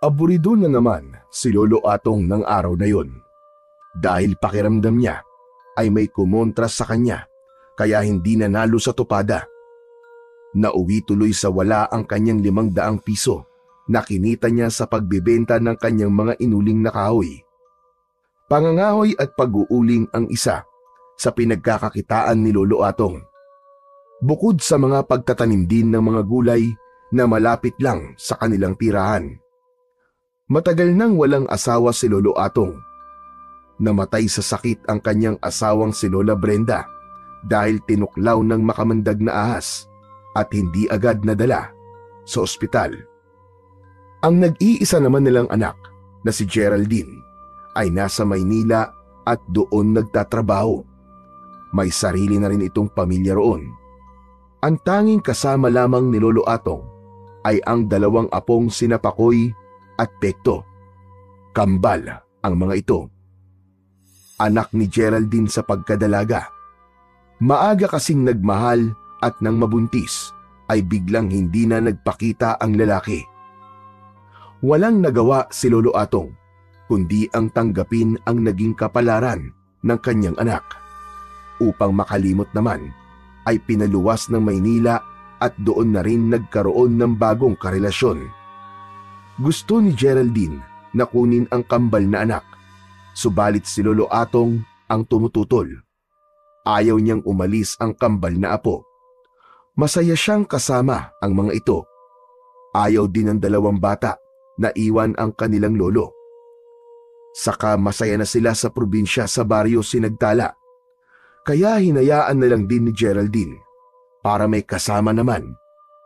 Aburido na naman si Lolo Atong ng araw na yon. Dahil pakiramdam niya ay may kumontra sa kanya kaya hindi nanalo sa tupada. Nauwi tuloy sa wala ang kanyang 500 piso na kinita niya sa pagbebenta ng kanyang mga inuling na kahoy. Pangangahoy at pag-uuling ang isa sa pinagkakakitaan ni Lolo Atong. Bukod sa mga pagtatanim din ng mga gulay na malapit lang sa kanilang tirahan. Matagal nang walang asawa si Lolo Atong. Namatay sa sakit ang kanyang asawang si Lola Brenda dahil tinuklaw ng makamandag na ahas at hindi agad nadala sa ospital. Ang nag-iisa naman nilang anak na si Geraldine ay nasa Maynila at doon nagtatrabaho. May sarili na rin itong pamilya roon. Ang tanging kasama lamang ni Lolo Atong ay ang 2 apong sina Pakoy at Pekto. Kambal ang mga ito. Anak ni Geraldine sa pagkadalaga. Maaga kasing nagmahal at nang mabuntis ay biglang hindi na nagpakita ang lalaki. Walang nagawa si Lolo Atong kundi ang tanggapin ang naging kapalaran ng kanyang anak. Upang makalimot naman ay pinaluwas ng Maynila at doon na rin nagkaroon ng bagong karelasyon. Gusto ni Geraldine na kunin ang kambal na anak, subalit si Lolo Atong ang tumututol. Ayaw niyang umalis ang kambal na apo. Masaya siyang kasama ang mga ito. Ayaw din ng 2 bata na iwan ang kanilang lolo. Saka masaya na sila sa probinsya sa baryo Sinagtala. Kaya hinayaan na lang din ni Geraldine para may kasama naman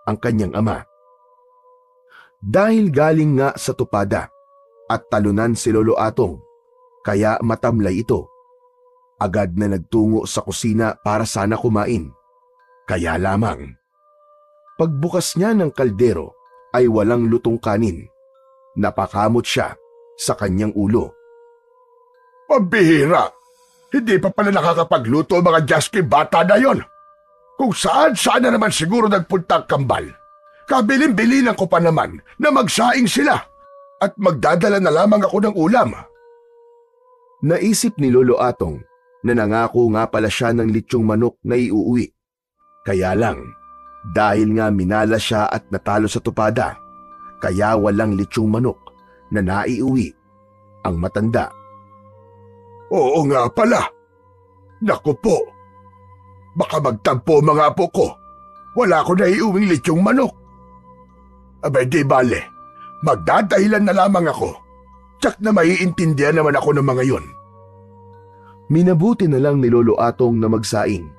ang kanyang ama. Dahil galing nga sa tupada at talunan si Lolo Atong, kaya matamlay ito. Agad na nagtungo sa kusina para sana kumain. Kaya lamang, pagbukas niya ng kaldero ay walang lutong kanin. Napakamot siya sa kanyang ulo. Pambihira! Hindi pa pala nakakapagluto ang mga Jasky bata na yon. Kung saan na naman siguro nagpunta ang kambal. Kabilin-bilinan ko pa naman na magsaing sila at magdadala na lamang ako ng ulam. Naisip ni Lolo Atong na nangako nga pala siya ng litsyong manok na iuuwi. Kaya lang, dahil nga minala siya at natalo sa tupada, kaya walang litsyong manok na naiuwi ang matanda. Oo nga pala. Naku po. Baka magtampo mga apo ko. Wala ko na iuwing litsyong manok. Abay di bale, magdadahilan na lamang ako. Tsak na maiintindihan naman ako ng mga yon. Minabuti na lang ni Lolo Atong na magsaing.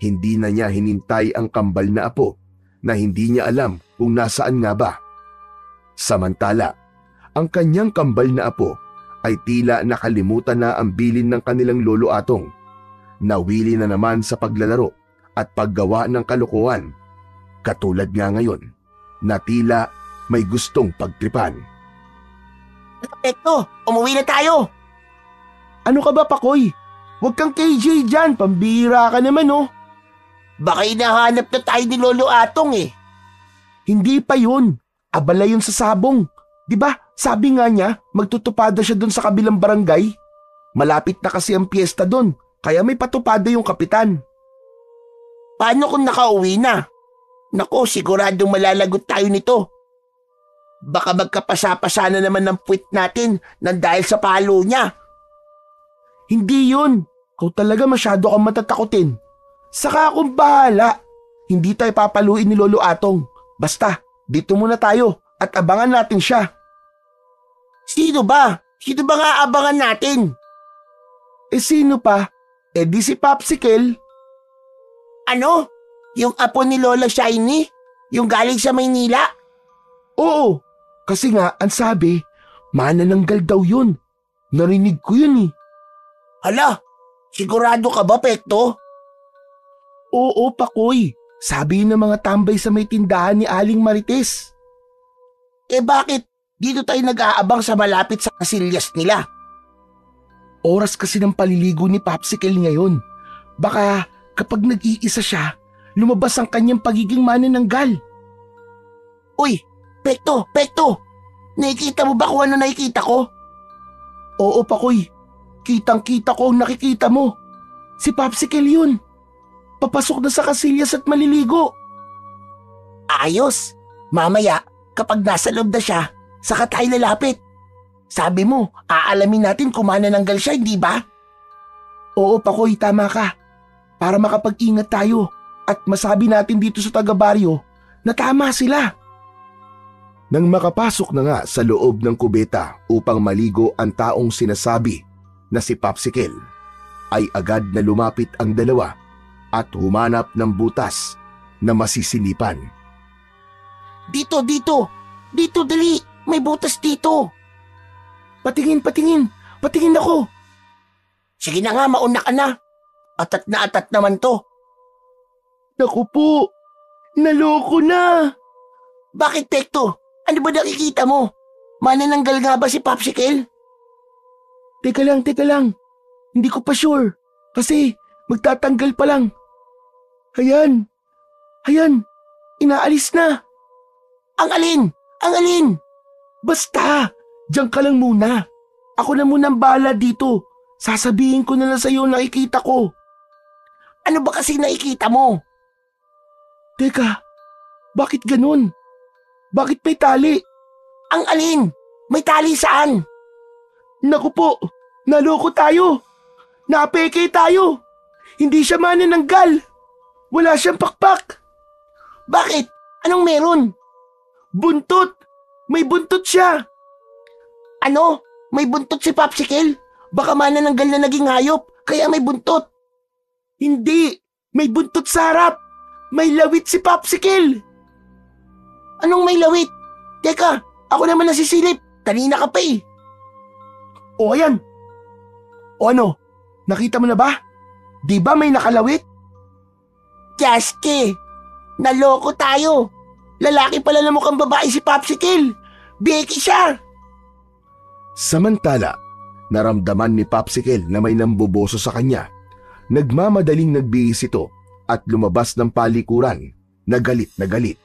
Hindi na niya hinintay ang kambal na apo na hindi niya alam kung nasaan nga ba. Samantala, ang kanyang kambal na apo ay tila nakalimutan na ang bilin ng kanilang Lolo Atong. Nawili na naman sa paglalaro at paggawa ng kalokohan. Katulad nga ngayon, na tila may gustong pagtripan. Pekto, umuwi na tayo! Ano ka ba, Pakoy? Huwag kang KJ dyan, pambira ka naman oh. Baka hinahanap na tayo ni Lolo Atong eh. Hindi pa yun. Abala yun sa sabong. Diba, sabi nga niya, magtutupada siya dun sa kabilang barangay. Malapit na kasi ang piyesta dun, kaya may patupada yung kapitan. Paano kung nakauwi na? Nako, siguradong malalagot tayo nito. Baka magkapasa-pasa na naman ng puwit natin nang dahil sa palo niya. Hindi yun. Kau talaga masyado kang matatakotin. Saka akong bahala. Hindi tayo papaluin ni Lolo Atong. Basta, dito muna tayo at abangan natin siya. Sino ba? Sino ba nga abangan natin? Eh sino pa? Eh di si Popsicle. Ano? Yung apo ni Lola Shiny? Yung galing sa Maynila? Oo, kasi nga ang sabi, manananggal daw yun. Narinig ko yun eh. Hala, sigurado ka ba, Pekto? Oo, Pakoy. Sabi yun ng mga tambay sa may tindahan ni Aling Marites. Eh bakit dito tayo nag-aabang sa malapit sa kasilyas nila? Oras kasi ng paliligo ni Popsicle ngayon. Baka kapag nag-iisa siya, lumabas ang kanyang pagiging manananggal. Uy, Pekto! Nakikita mo ba kung ano nakikita ko? Oo, Pakoy. Kitang-kita ko ang nakikita mo. Si Popsicle yun. Papasok na sa kasilyas at maliligo. Ayos. Mamaya, kapag nasa loob na siya, saka tayo lalapit. Sabi mo, aalamin natin kung manananggal siya, hindi ba? Oo, Pakoy, tama ka. Para makapag-ingat tayo at masabi natin dito sa taga-baryo na tama sila. Nang makapasok na nga sa loob ng kubeta upang maligo ang taong sinasabi na si Popsicle, ay agad na lumapit ang dalawa at humanap ng butas na masisilipan. Dito, dito. Dito, dali. May butas dito. Patingin, patingin. Patingin ako. Sige na nga, mauna ka na. Atat naman to. Naku po. Naloko na. Bakit, Pekto? Ano ba nakikita mo? Manananggal nga ba si Popsicle? Teka lang. Hindi ko pa sure. Kasi magtatanggal pa lang. Ayan. Inaalis na. Ang alin? Ang alin? Basta, diyan ka lang muna. Ako na muna ang bahala dito. Sasabihin ko na lang sa'yo ang nakikita ko. Ano ba kasi nakikita mo? Teka, bakit ganun? Bakit may tali? Ang alin? May tali saan? Naku po, naloko tayo. Napeke tayo. Hindi siya manananggal. Wala siyang pakpak. Bakit? Anong meron? Buntot. May buntot siya. Ano? May buntot si Popsicle? Baka manananggal na naging hayop, kaya may buntot. Hindi. May buntot sa harap. May lawit si Popsicle. Anong may lawit? Teka, ako naman nasisilip. Kanina ka pa eh. O ayan. O ano? Nakita mo na ba? Di ba may nakalawit? Jaske, naloko tayo. Lalaki pala na mukhang babae si Popsicle. Becky siya. Samantala, naramdaman ni Popsicle na may namboboso sa kanya. Nagmamadaling nagbihis ito at lumabas ng palikuran na galit na galit.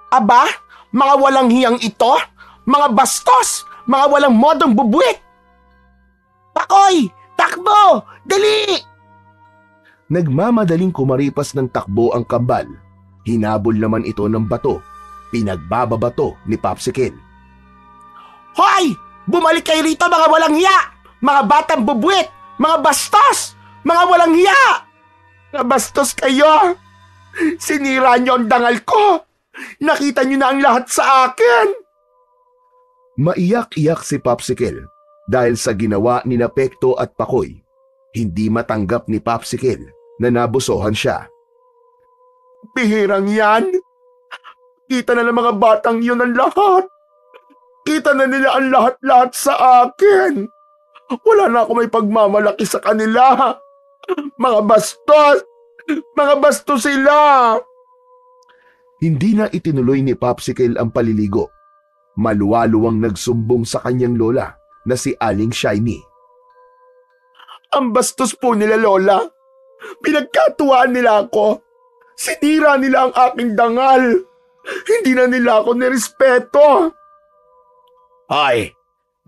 Aba, mga walang hiyang ito? Mga bastos! Mga walang modong bubuit! Pakoy! Takbo! Dali! Nagmamadaling kumaripas ng takbo ang kambal. Hinabol naman ito ng bato. Pinagbababato ni Popsicle. Hoy! Bumalik kayo rito mga walang hiya! Mga batang bubuit! Mga bastos! Mga walang hiya! Nabastos kayo! Sinira niyo ang dangal ko! Nakita niyo na ang lahat sa akin! Maiyak-iyak si Popsicle dahil sa ginawa ni Pekto at Pakoy. Hindi matanggap ni Popsicle na nabusohan siya. Bihirang yan! Kita na ng mga batang yun ang lahat! Kita na nila ang lahat-lahat sa akin! Wala na ako may pagmamalaki sa kanila! Mga bastos! Mga bastos sila! Hindi na itinuloy ni Popsicle ang paliligo. Maluwaluwang nagsumbong sa kanyang lola na si Aling Shiny. Ang bastos po nila, Lola. Pinagkatuwaan nila ako. Sinira nila ang aking dangal. Hindi na nila ako nirespeto. Hoy,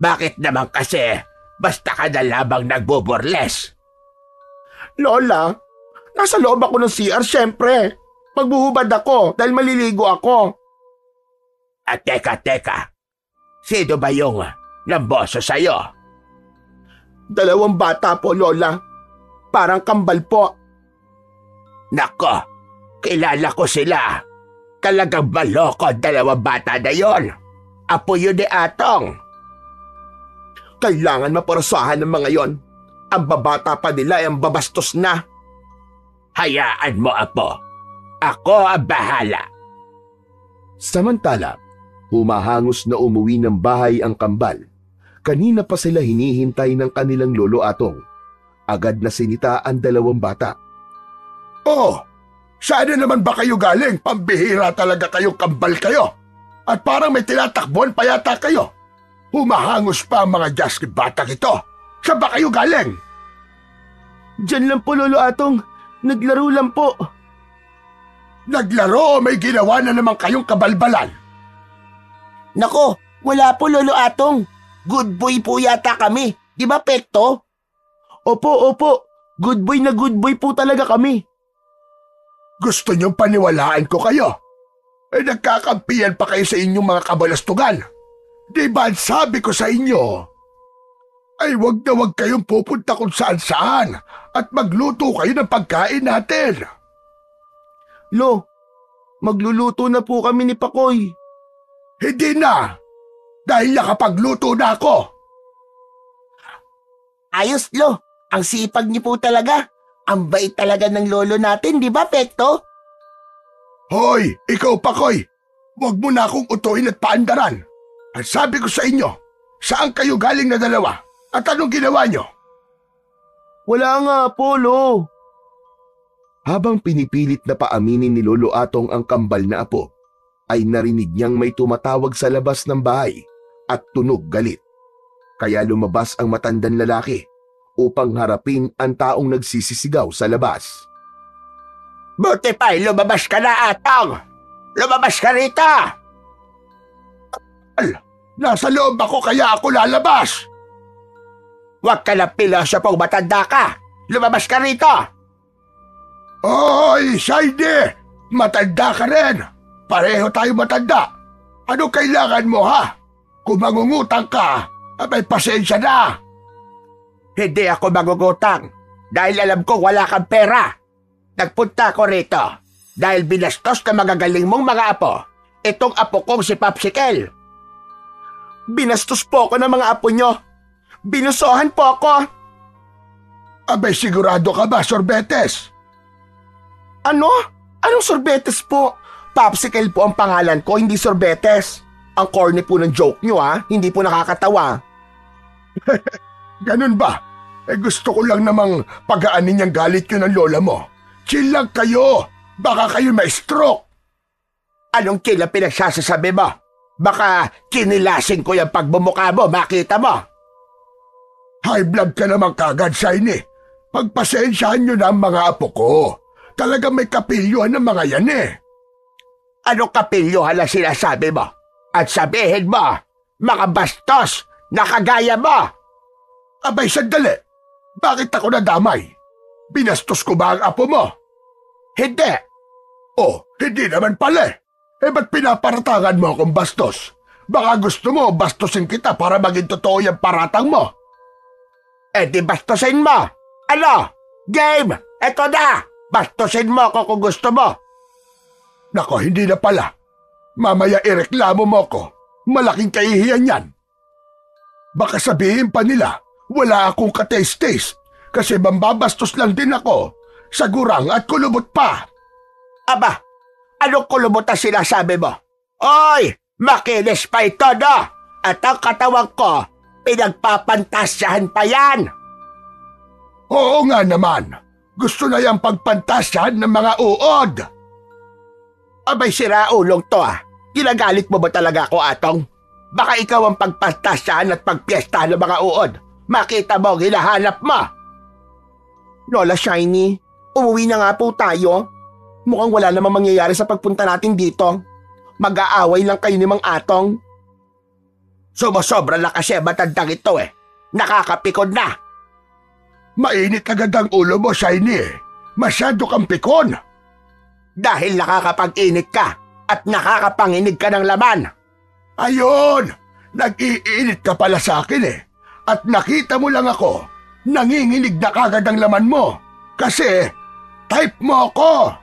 bakit naman kasi basta ka na labang nagbuburles? Lola, nasa loob ako ng CR syempre. Magbuhubad ako dahil maliligo ako. At teka. Sino ba yung namboso sa'yo? 2 bata po, Lola. Parang kambal po. Nako, kilala ko sila. Talagang baloko 2 bata na yon. Apo yun ni Atong. Kailangan maparusahan ng mga yon. Ang babata pa nila ay ang babastos na. Hayaan mo, Apo. Ako ang bahala. Samantala, humahangos na umuwi ng bahay ang kambal. Kanina pa sila hinihintay ng kanilang lolo Atong. Agad na sinita ang 2 bata. Oh, saan na naman ba kayo galing? Pambihira talaga kayong kambal kayo. At parang may tinatakbuhan pa yata kayo. Humahangos pa ang mga Jasky batang ito. Saan ba kayo galing? Diyan lang po, Lolo Atong. Naglaro lang po. Naglaro o may ginawa na naman kayong kabalbalan? Nako, Wala po, Lolo Atong. Good boy po yata kami. Di ba, Pekto? Opo. Good boy na good boy po talaga kami. Gusto niyong paniwalaan ko kayo? Nagkakampiyan pa kayo sa inyong mga kabalastugan. Di ba sabi ko sa inyo? Ay wag na wag kayong pupunta kung saan-saan at magluto kayo ng pagkain natin. Lo, magluluto na po kami ni Pakoy. Hindi na, dahil nakapagluto na ako. Ayos, Lo. Ang sipag niyo po talaga. Ang bait talaga ng lolo natin, di ba, Pekto? Hoy, ikaw Pakoy, wag mo na akong utuin at paandaran. Ang sabi ko sa inyo, saan kayo galing na dalawa at anong ginawa nyo? Wala nga po, Lo. Habang pinipilit na paaminin ni Lolo Atong ang kambal na apo, ay narinig niyang may tumatawag sa labas ng bahay at tunog galit. Kaya lumabas ang matandang lalaki upang harapin ang taong nagsisisigaw sa labas. Buti pa'y lumabas ka na, Atong! Lumabas ka rito! Nasa loob ako kaya ako lalabas. Huwag ka na pilosopong matanda ka! Lumabas ka rito! Oy, Shiny! Matanda ka rin! Pareho tayo matanda! Ano kailangan mo ha? Kung mangungutang ka, may pasensya na! Hindi ako magugutang dahil alam ko wala kang pera. Nagpunta ako rito dahil binastos na magagaling mong mga apo itong apo kong si Popsicle. Binastos po ako ng mga apo nyo. Binusohan po ako. Abay sigurado ka ba, Sorbetes? Ano? Anong Sorbetes po? Popsicle po ang pangalan ko, hindi Sorbetes. Ang corny po ng joke nyo hindi po nakakatawa. Ganun ba? Gusto ko lang namang pagaanin yung galit nyo ng lola mo. Chill lang kayo. Baka kayo ma-stroke. Anong kila pinagsasasabi mo? Baka kinilasing ko yung pagbumuka mo, makita mo. High blood ka naman kagad, Shiny. Pagpasensyahan nyo na ang mga apo ko. Talagang may kapilyuhan ng mga yan Anong kapilyuhan ang sinasabi mo? At sabihin mo, mga bastos na kagaya mo. Abay, sandali. Bakit ako nadamay? Binastos ko ba ang apo mo? Hindi. Oh, hindi naman pala. Ba't pinaparatangan mo akong bastos? Baka gusto mo bastosin kita para maging totoo yung paratang mo. Di bastosin mo. Ano? Game! Eto na! Bastosin mo ako kung gusto mo. Nako, hindi na pala. Mamaya ireklamo mo ko. Malaking kahihiyan yan. Baka sabihin pa nila, wala akong ka-taste-taste kasi mambabastos lang din ako sa gurang at kulubot pa. Aba, anong kulubot ang sinasabi mo? Oy, makinis pa ito, no? At ang katawan ko, pinagpapantasyahan pa yan. Oo nga naman. Gusto na yung pagpantasyahan ng mga uod. Abay, siraulong to Ginagalit mo ba talaga ako, Atong? Baka ikaw ang pagpantasyahan at pagpiesta ng mga uod. Makita mo ang hinahanap mo. Lola Shiny, umuwi na nga po tayo. Mukhang wala namang mangyayari sa pagpunta natin dito. Mag-aaway lang kayo ni Mang Atong. Sumusobra na kasi matandang ito Nakakapikon na. Mainit agad ang ulo mo, Shiny. Masyado kang pikon. Dahil nakakapag-init ka at nakakapanginig ka ng laman. Ayun! Nag-iinit ka pala sa akin At nakita mo lang ako, nanginginig na kagad ang laman mo. Kasi, type mo ako.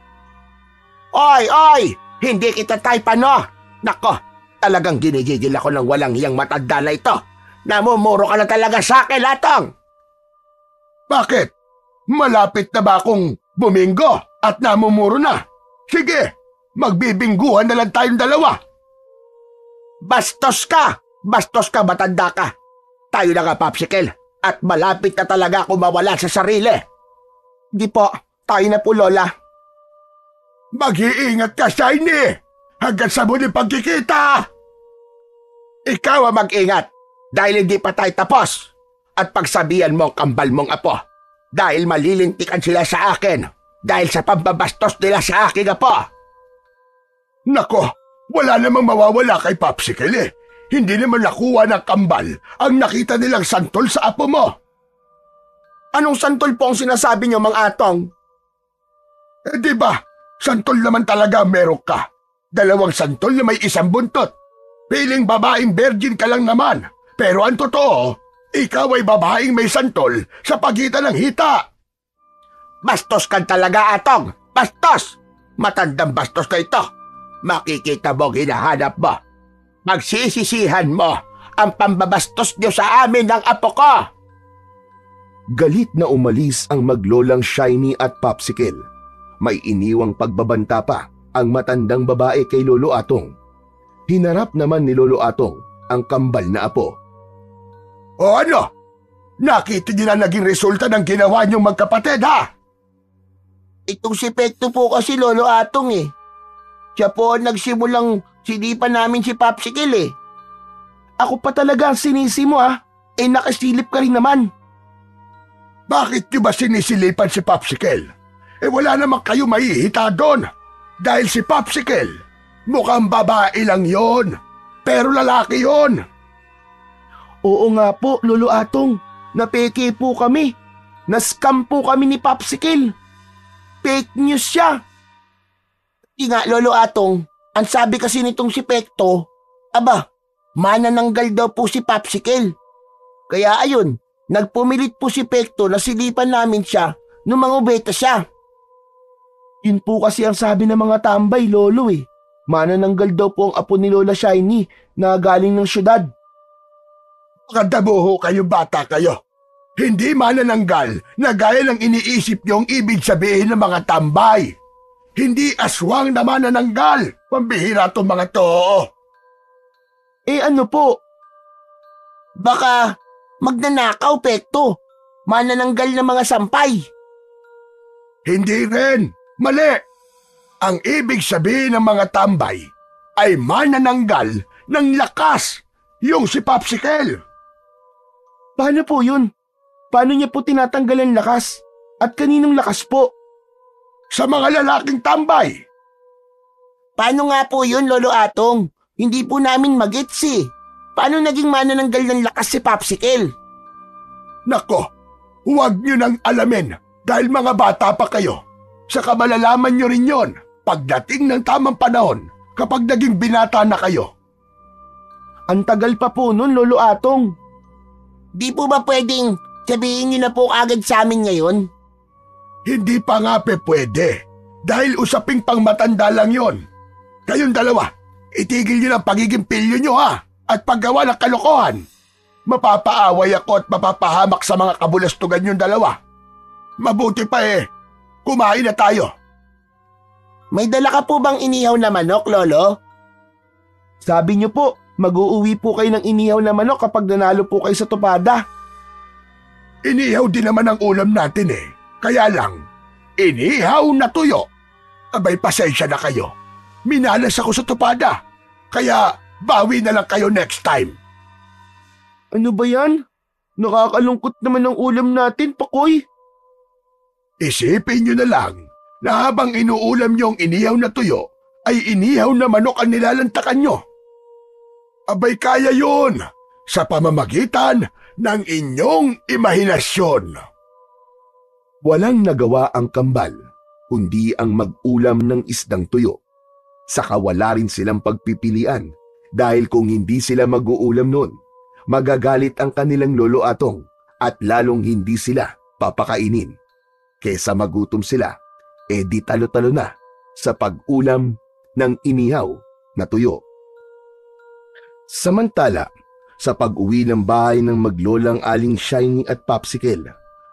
Oy! Hindi kita type Nako, talagang ginigigil ako ng walang hiyang matanda na ito. Namumuro ka na talaga sa akin, Atong. Bakit? Malapit na ba akong bumingo at namumuro na? Sige, magbibingguhan na lang tayong dalawa. Bastos ka, matanda ka. Tayo na nga, Popsicle, at malapit na talaga ako mawala sa sarili. Di po, tayo na po, Lola. Mag-iingat ka, Shiny! Hanggang sa muling pagkikita! Ikaw ang mag-ingat dahil hindi pa tayo tapos. At pagsabihan mo ang kambal mong apo dahil malilintikan sila sa akin dahil sa pambabastos nila sa aking apo. Nako, wala namang mawawala kay Popsicle Hindi naman nakuha ng kambal ang nakita nilang santol sa apo mo. Anong santol po ang sinasabi niyo, Mang Atong? Di ba, santol naman talaga meron ka. 2 santol na may 1 buntot. Piling babaeng virgin ka lang naman. Pero ang totoo, ikaw ay babaeng may santol sa pagitan ng hita. Bastos ka talaga, Atong! Bastos! Matandang bastos na ito. Makikita mo hinahanap mo. Magsisisihan mo ang pambabastos niyo sa amin ng apo ko. Galit na umalis ang maglolang Shiny at Popsicle. May iniwang pagbabanta pa ang matandang babae kay Lolo Atong. Hinarap naman ni Lolo Atong ang kambal na apo. O ano? Nakita niyo na naging resulta ng ginawa niyong magkapatid, ha? Itong si Pekto po kasi, Lolo Atong eh. Siya po ang nagsimulang sinipan namin si Popsicle eh. Ako pa talaga ang sinisi mo nakasilip ka rin naman. Bakit niyo ba sinisilipan si Popsicle? Wala naman kayo maihita doon. Dahil si Popsicle, mukhang babae lang yon, pero lalaki yon. Oo nga po, Lolo Atong. Napeke po kami. Nascam po kami ni Popsicle. Fake news siya. Nga, Lolo Atong, ang sabi kasi nitong si Pekto, manananggal daw po si Popsicle. Kaya ayun, nagpumilit po si Pekto na silipan namin siya nung mangubeta siya. Yun po kasi ang sabi ng mga tambay, Lolo eh. Manananggal daw po ang apo ni Lola Shiny na galing ng syudad. Magdabuho kayo, bata kayo. Hindi manananggal na gaya ng iniisip niyong ibig sabihin ng mga tambay. Hindi aswang na manananggal. Pambihira itong mga to. Ano po? Baka magnanakaw, Pekto. Manananggal ng mga sampay. Hindi rin. Mali. Ang ibig sabihin ng mga tambay ay manananggal ng lakas. Yung si Popsicle. Paano po yun? Paano niya po tinatanggal ang lakas? At kaninong lakas po? Sa mga lalaking tambay. Paano nga po yun, Lolo Atong? Hindi po namin magets eh. Paano naging manananggal ng lakas si Popsicle? Nako, huwag niyo nang alamin dahil mga bata pa kayo. Saka malalaman niyo rin yon pagdating ng tamang panahon kapag naging binata na kayo. Ang tagal pa po nun, Lolo Atong. Di po ba pwedeng sabihin niyo na po agad sa amin ngayon? Hindi pa nga pwede dahil usaping pang matanda lang yon. Kayong dalawa, itigil niyo ng pagiging pilyo niyo at paggawa ng kalokohan. Mapapaaway ako at mapapahamak sa mga kabulastugan yung dalawa. Mabuti pa kumain na tayo. May dala ka po bang inihaw na manok, Lolo? Sabi niyo po, mag-uuwi po kayo ng inihaw na manok kapag nanalo po kayo sa tupada. Inihaw din naman ang ulam natin Kaya lang, inihaw na tuyo. Abay, pasensya na kayo. Minalas ako sa tupada. Kaya bawi na lang kayo next time. Ano ba yan? Nakakalungkot naman ang ulam natin, Pakoy. Isipin nyo na lang na habang inuulam nyo ang inihaw na tuyo, ay inihaw na manok ang nilalantakan nyo. Abay, kaya yun sa pamamagitan ng inyong imahinasyon. Walang nagawa ang kambal, kundi ang mag-ulam ng isdang tuyo. Saka wala rin silang pagpipilian dahil kung hindi sila mag-uulam nun, magagalit ang kanilang Lolo Atong at lalong hindi sila papakainin. Kesa magutom sila, di talo-talo na sa pag-ulam ng inihaw na tuyo. Samantala, sa pag-uwi ng bahay ng maglolang Aling Shiny at Popsicle,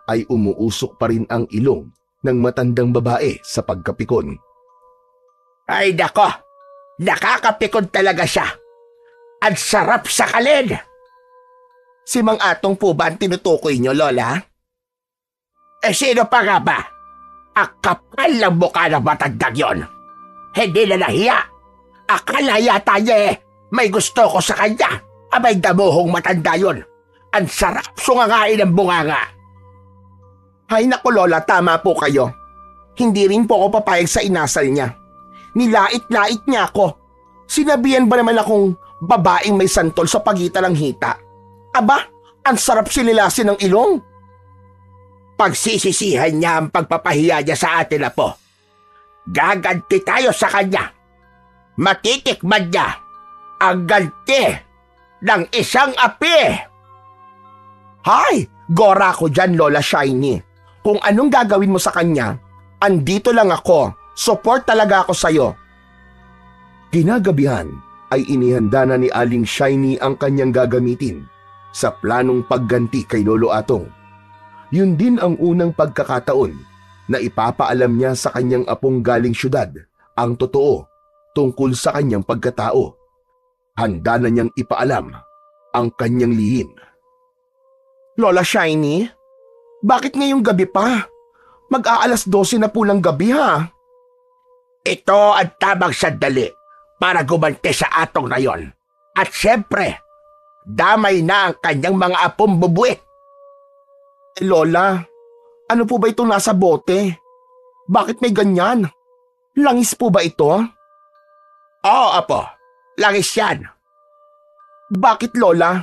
ay umuusok pa rin ang ilong ng matandang babae sa pagkapikon. Ay nako, nakakapikon talaga siya. Ang sarap sa kalin. Si Mang Atong po ba ang tinutukoy niyo, Lola? Sino pa nga ba? Ang kapal ng mukha ng matandang yon. Hindi na nahiya. Akala yata niya may gusto ko sa kanya. Abay, damuhong matanda yon. Ang sarap sungangain ng bunganga. Hay naku, Lola, tama po kayo. Hindi rin po ako papayag sa inasal niya. Nilait-lait niya ako. Sinabihan ba naman akong Babaeng may santol sa pagitan ng hita. Aba, ang sarap sinilasin ng ilong. Pagsisisihan niya ang pagpapahiya niya sa atin, Apo. Gaganti tayo sa kanya. Matitikman niya ang ganti ng isang api. Hay! Gora ko dyan, Lola Shiny. Kung anong gagawin mo sa kanya, andito lang ako. Support talaga ako sa'yo. Kinagabihan ay inihanda na ni Aling Shiny ang kanyang gagamitin sa planong pagganti kay Lolo Atong. Yun din ang unang pagkakataon na ipapaalam niya sa kanyang apong galing syudad ang totoo tungkol sa kanyang pagkatao. Handa na niyang ipaalam ang kanyang lihim. Lola Shiny, bakit ngayong gabi pa? Mag-aalas 12 na po ng gabi ha. Ito ang tamang sandali para gumanti sa Atong na yon. At siyempre, damay na ang kanyang mga apong bubuit. Lola, ano po ba itong nasa bote? Bakit may ganyan? Langis po ba ito? Oo, Apo. Langis yan. Bakit, Lola?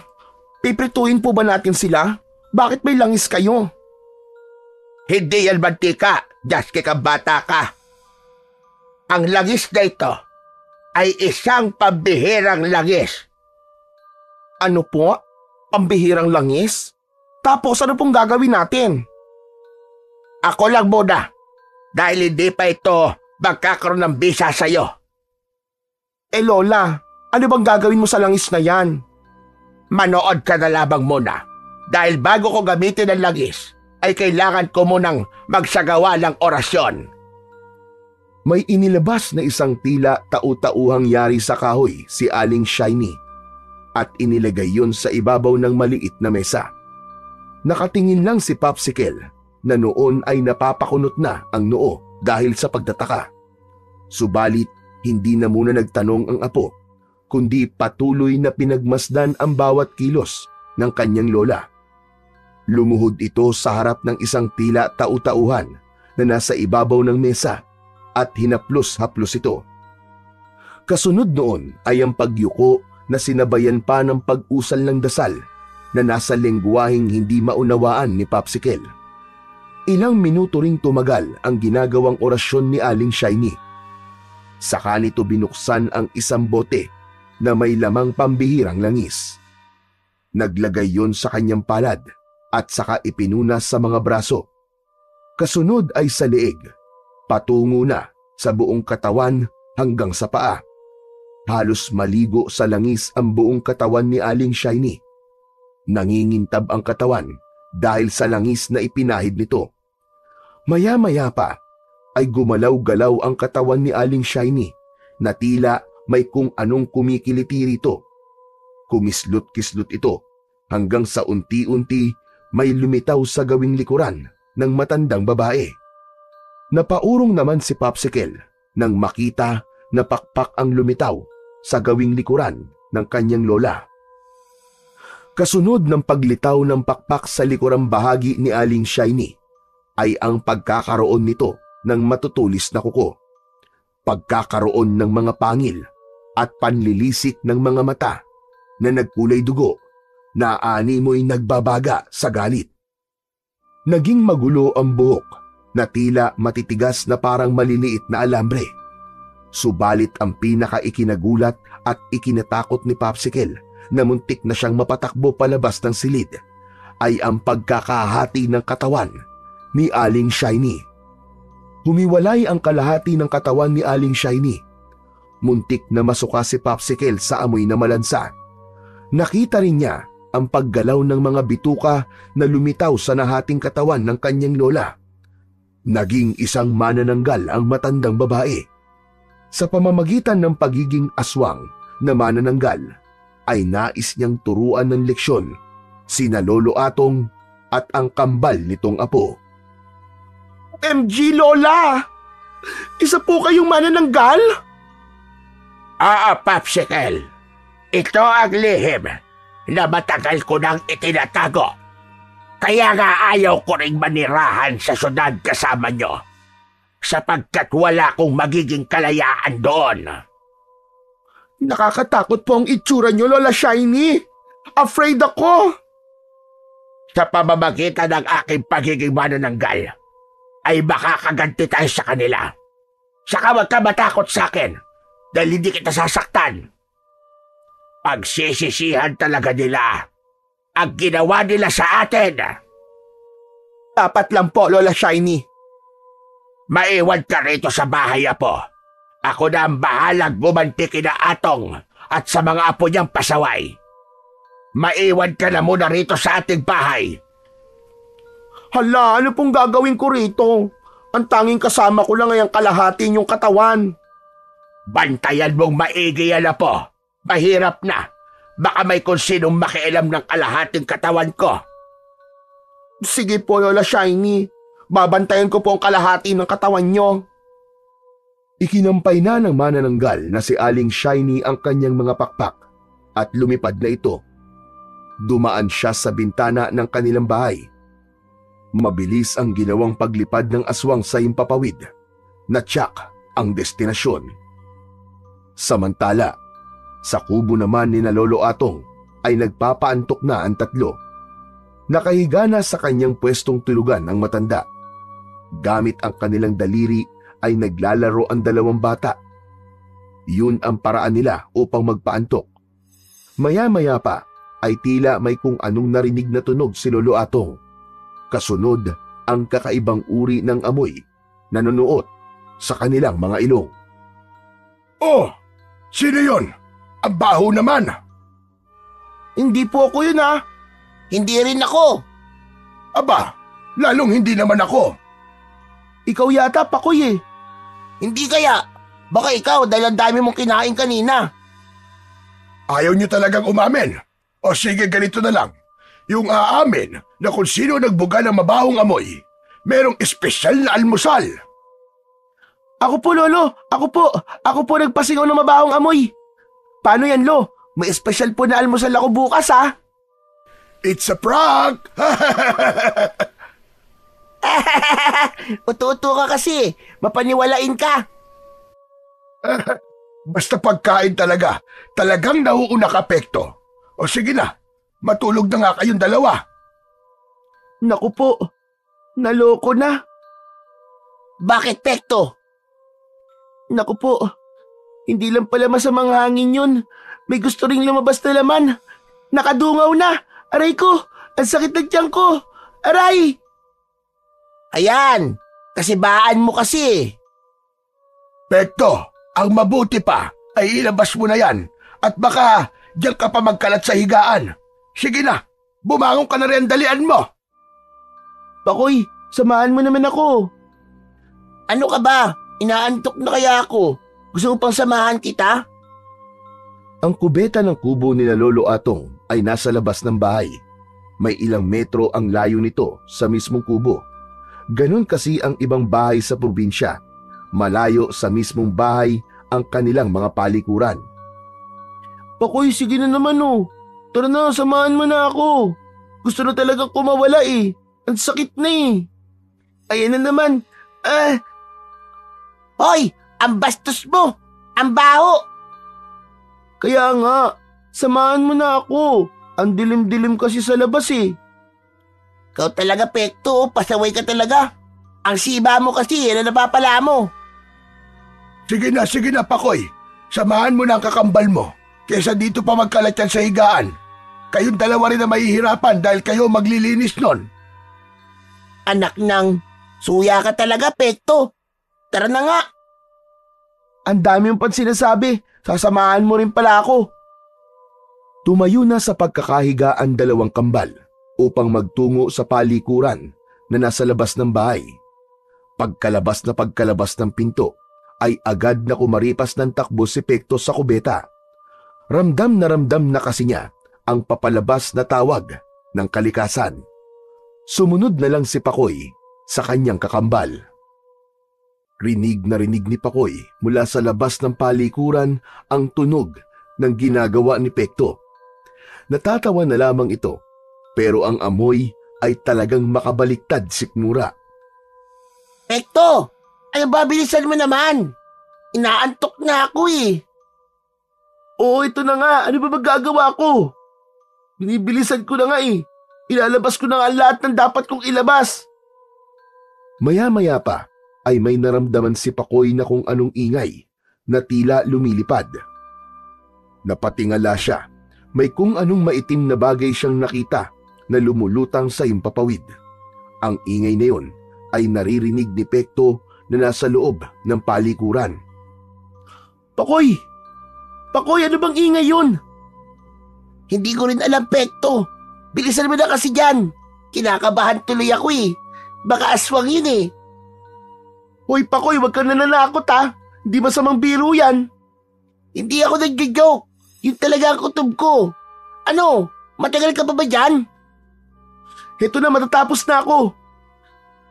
Piprituin po ba natin sila? Bakit may langis kayo? Hindi yan mantika, Jaske kang bata ka. Ang langis na ito ay isang pambihirang langis. Ano po? Pambihirang langis? Tapos ano pong gagawin natin? Ako lang muna, dahil hindi pa ito magkakaroon ng bisa sa'yo. Lola, ano bang gagawin mo sa langis na yan? Manood ka na lamang muna, dahil bago ko gamitin ang langis, ay kailangan ko munang magsagawa ng orasyon. May inilabas na isang tila tau-tauhang yari sa kahoy si Aling Shiny at inilagay yun sa ibabaw ng maliit na mesa. Nakatingin lang si Popsicle na noon ay napapakunot na ang noo dahil sa pagtataka. Subalit hindi na muna nagtanong ang apo, kundi patuloy na pinagmasdan ang bawat kilos ng kanyang lola. Lumuhod ito sa harap ng isang tila tau-tauhan na nasa ibabaw ng mesa at hinaplos-haplos ito. Kasunod noon ay ang pagyuko na sinabayan pa ng pag-usal ng dasal na nasa lengguwaheng hindi maunawaan ni Popsicle. Ilang minuto ring tumagal ang ginagawang orasyon ni Aling Shiny. Saka nito binuksan ang isang bote na may lamang pambihirang langis. Naglagay yon sa kanyang palad at saka ipinunas sa mga braso. Kasunod ay sa leeg, patungo na sa buong katawan hanggang sa paa. Halos maligo sa langis ang buong katawan ni Aling Shiny. Nangingintab ang katawan dahil sa langis na ipinahid nito. Maya-maya pa ay gumalaw-galaw ang katawan ni Aling Shiny na tila may kung anong kumikiliti rito. Kumislot-kislot ito hanggang sa unti-unti may lumitaw sa gawing likuran ng matandang babae. Napaurong naman si Popsicle nang makita na pakpak ang lumitaw sa gawing likuran ng kanyang lola. Kasunod ng paglitaw ng pakpak sa likurang bahagi ni Aling Shiny ay ang pagkakaroon nito ng matutulis na kuko, pagkakaroon ng mga pangil at panlilisik ng mga mata na nagkulay dugo na animoy nagbabaga sa galit. Naging magulo ang buhok na tila matitigas na parang maliliit na alambre. Subalit ang pinaka-ikinagulat at ikinatakot ni Popsicle na muntik na siyang mapatakbo palabas ng silid ay ang pagkakahati ng katawan ni Aling Shiny. Humiwalay ang kalahati ng katawan ni Aling Shiny. Muntik na masuka si Popsicle sa amoy na malansa. Nakita rin niya ang paggalaw ng mga bituka na lumitaw sa nahating katawan ng kanyang lola. Naging isang manananggal ang matandang babae. Sa pamamagitan ng pagiging aswang na manananggal, ay nais niyang turuan ng leksyon sina Lolo Atong at ang kambal nitong apo. MG Lola! Isa po kayong manananggal? Popsicle. Ito ang lihim na matagal ko nang itinatago. Kaya nga ayaw ko ring manirahan sa syudad kasama nyo, sapagkat wala kong magiging kalayaan doon. Nakakatakot po ang itsura niyo, Lola Shiny. Afraid ako. Sa pamamagitan ng aking pagiging manananggal, ay makakaganti tayo sa kanila. Saka huwag ka matakot sa akin dahil hindi kita sasaktan. Pagsisisihan talaga nila ang ginawa nila sa atin. Dapat lang po, Lola Shiny. Maiwan ka rito sa bahay, Apo. Ako na ang bahalang gumanti kina Atong at sa mga apo niyang pasaway. Maiwan ka na muna rito sa ating bahay. Hala, ano pong gagawin ko rito? Ang tanging kasama ko lang ay ang kalahati niyong katawan. Bantayan mong maigi yan, Apo. Mahirap na. Baka may kung sinong makialam ng kalahating katawan ko. Sige po, Lola Shiny. Babantayan ko po ang kalahati ng katawan niyo. Ikinampay na ng manananggal na si Aling Shiny ang kanyang mga pakpak at lumipad na ito. Dumaan siya sa bintana ng kanilang bahay. Mabilis ang ginawang paglipad ng aswang sa himpapawid. Natsak ang destinasyon. Samantala, sa kubo naman ni na Lolo Atong ay nagpapaantok na ang tatlo. Nakahiga na sa kanyang pwestong tulugan ang matanda. Gamit ang kanilang daliri ay naglalaro ang dalawang bata. Yun ang paraan nila upang magpaantok. Maya-maya pa ay tila may kung anong narinig na tunog si Lolo Atong. Kasunod ang kakaibang uri ng amoy na nanuot sa kanilang mga ilong. Oh, sino yon? Ang baho naman. Hindi po ako yun, ha? Hindi rin ako. Aba, lalong hindi naman ako. Ikaw yata, Pakoy eh. Hindi kaya. Baka ikaw dahil ang dami mong kinain kanina. Ayaw niyo talagang umamin. O sige, ganito na lang. Yung aamin na kung sino nagbuga ng mabahong amoy, merong espesyal na almusal. Ako po, Lolo. Ako po nagpasingaw ng mabahong amoy. Paano yan, Lo? May espesyal po na almusal ako bukas, ha? It's a prank! Uto-uto ka kasi. Mapaniwalain ka. Basta pagkain talaga. Talagang nauuna ka, Pekto. O sige na, matulog na nga kayong dalawa. Naku po, naloko na. Bakit, Pekto? Naku po, hindi lang pala masamang hangin yun. May gusto ring lumabas na laman. Nakadungaw na. Aray ko, ang sakit ng tiyan ko. Aray! Ayan, kasi baan mo kasi. Pekto, ang mabuti pa ay ilabas mo na yan at baka diyan ka pa magkalat sa higaan. Sige na, bumangon ka na rin, dalian mo. Pakoy, samahan mo naman ako. Ano ka ba? Inaantok na kaya ako. Gusto mo pang samahan kita? Ang kubeta ng kubo ni na Lolo Atong ay nasa labas ng bahay. May ilang metro ang layo nito sa mismong kubo. Ganon kasi ang ibang bahay sa probinsya. Malayo sa mismong bahay ang kanilang mga palikuran. Pakoy, sige na naman oh. Tara na, samahan mo na ako. Gusto na talagang kumawala eh. Ang sakit na eh. Ayan na naman. Hoy, ang bastos mo! Ang baho! Kaya nga, samahan mo na ako. Ang dilim-dilim kasi sa labas eh. Ikaw talaga, Pekto. Pasaway ka talaga. Ang siba mo kasi, yan ang napapala mo. Sige na, Pakoy. Samahan mo na ang kakambal mo. Kesa dito pa magkalat yan sa higaan. Kayong dalawa rin na mahihirapan dahil kayo maglilinis nun. Anak ng suya ka talaga, Pekto. Tara na nga. Ang dami yung pang sinasabi. Sasamahan mo rin pala ako. Tumayo na sa pagkakahiga ang dalawang kambal upang magtungo sa palikuran na nasa labas ng bahay. Pagkalabas ng pinto ay agad na kumaripas ng takbo si Pekto sa kubeta. Ramdam na kasi niya ang papalabas na tawag ng kalikasan. Sumunod na lang si Pakoy sa kanyang kakambal. Rinig na rinig ni Pakoy mula sa labas ng palikuran ang tunog ng ginagawa ni Pekto. Natatawa na lamang ito, pero ang amoy ay talagang makabaliktad sikmura. Pekto, ano ba bilisan mo naman? Inaantok na ako eh. Oo, ito na nga. Ano ba magagawa ko? Binibilisan ko na nga eh. Ilalabas ko na nga lahat ng dapat kong ilabas. Maya-maya pa ay may naramdaman si Pakoy na kung anong ingay na tila lumilipad. Napatingala siya. May kung anong maitim na bagay siyang nakita na lumulutang sa himpapawid. Ang ingay na yon ay naririnig ni Pekto na nasa loob ng palikuran. Pakoy! Pakoy, ano bang ingay yun? Hindi ko rin alam, Pekto. Bilisan mo na kasi dyan. Kinakabahan tuloy ako eh. Baka aswang yun eh. Hoy, Pakoy, wag ka nananakot ha. Hindi masamang biro yan. Hindi ako nag-joke. Yun talaga ang kutob ko. Ano? Matagal ka pa ba dyan? Heto na, matatapos na ako.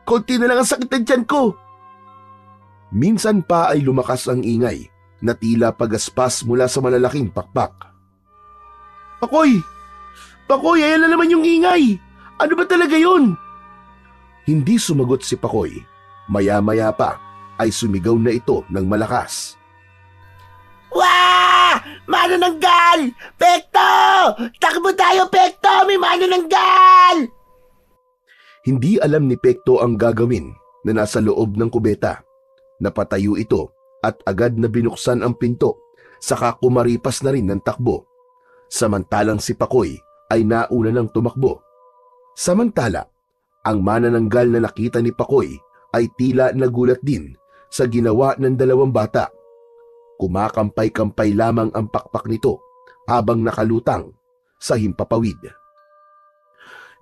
Konti na lang ang sakit ng tiyan ko. Minsan pa ay lumakas ang ingay na tila pagaspas mula sa malalaking pakpak. Pakoy! Pakoy, ayan na naman yung ingay. Ano ba talaga yun? Hindi sumagot si Pakoy. Maya-maya pa ay sumigaw na ito ng malakas. Wah! Manananggal! Pekto! Takbo tayo, Pekto! May manananggal! Hindi alam ni Pekto ang gagawin na nasa loob ng kubeta. Napatayo ito at agad na binuksan ang pinto, saka kumaripas na rin ng takbo. Samantalang si Pakoy ay nauna ng tumakbo. Samantala, ang manananggal na nakita ni Pakoy ay tila nagulat din sa ginawa ng dalawang bata. Kumakampay-kampay lamang ang pakpak nito habang nakalutang sa himpapawid.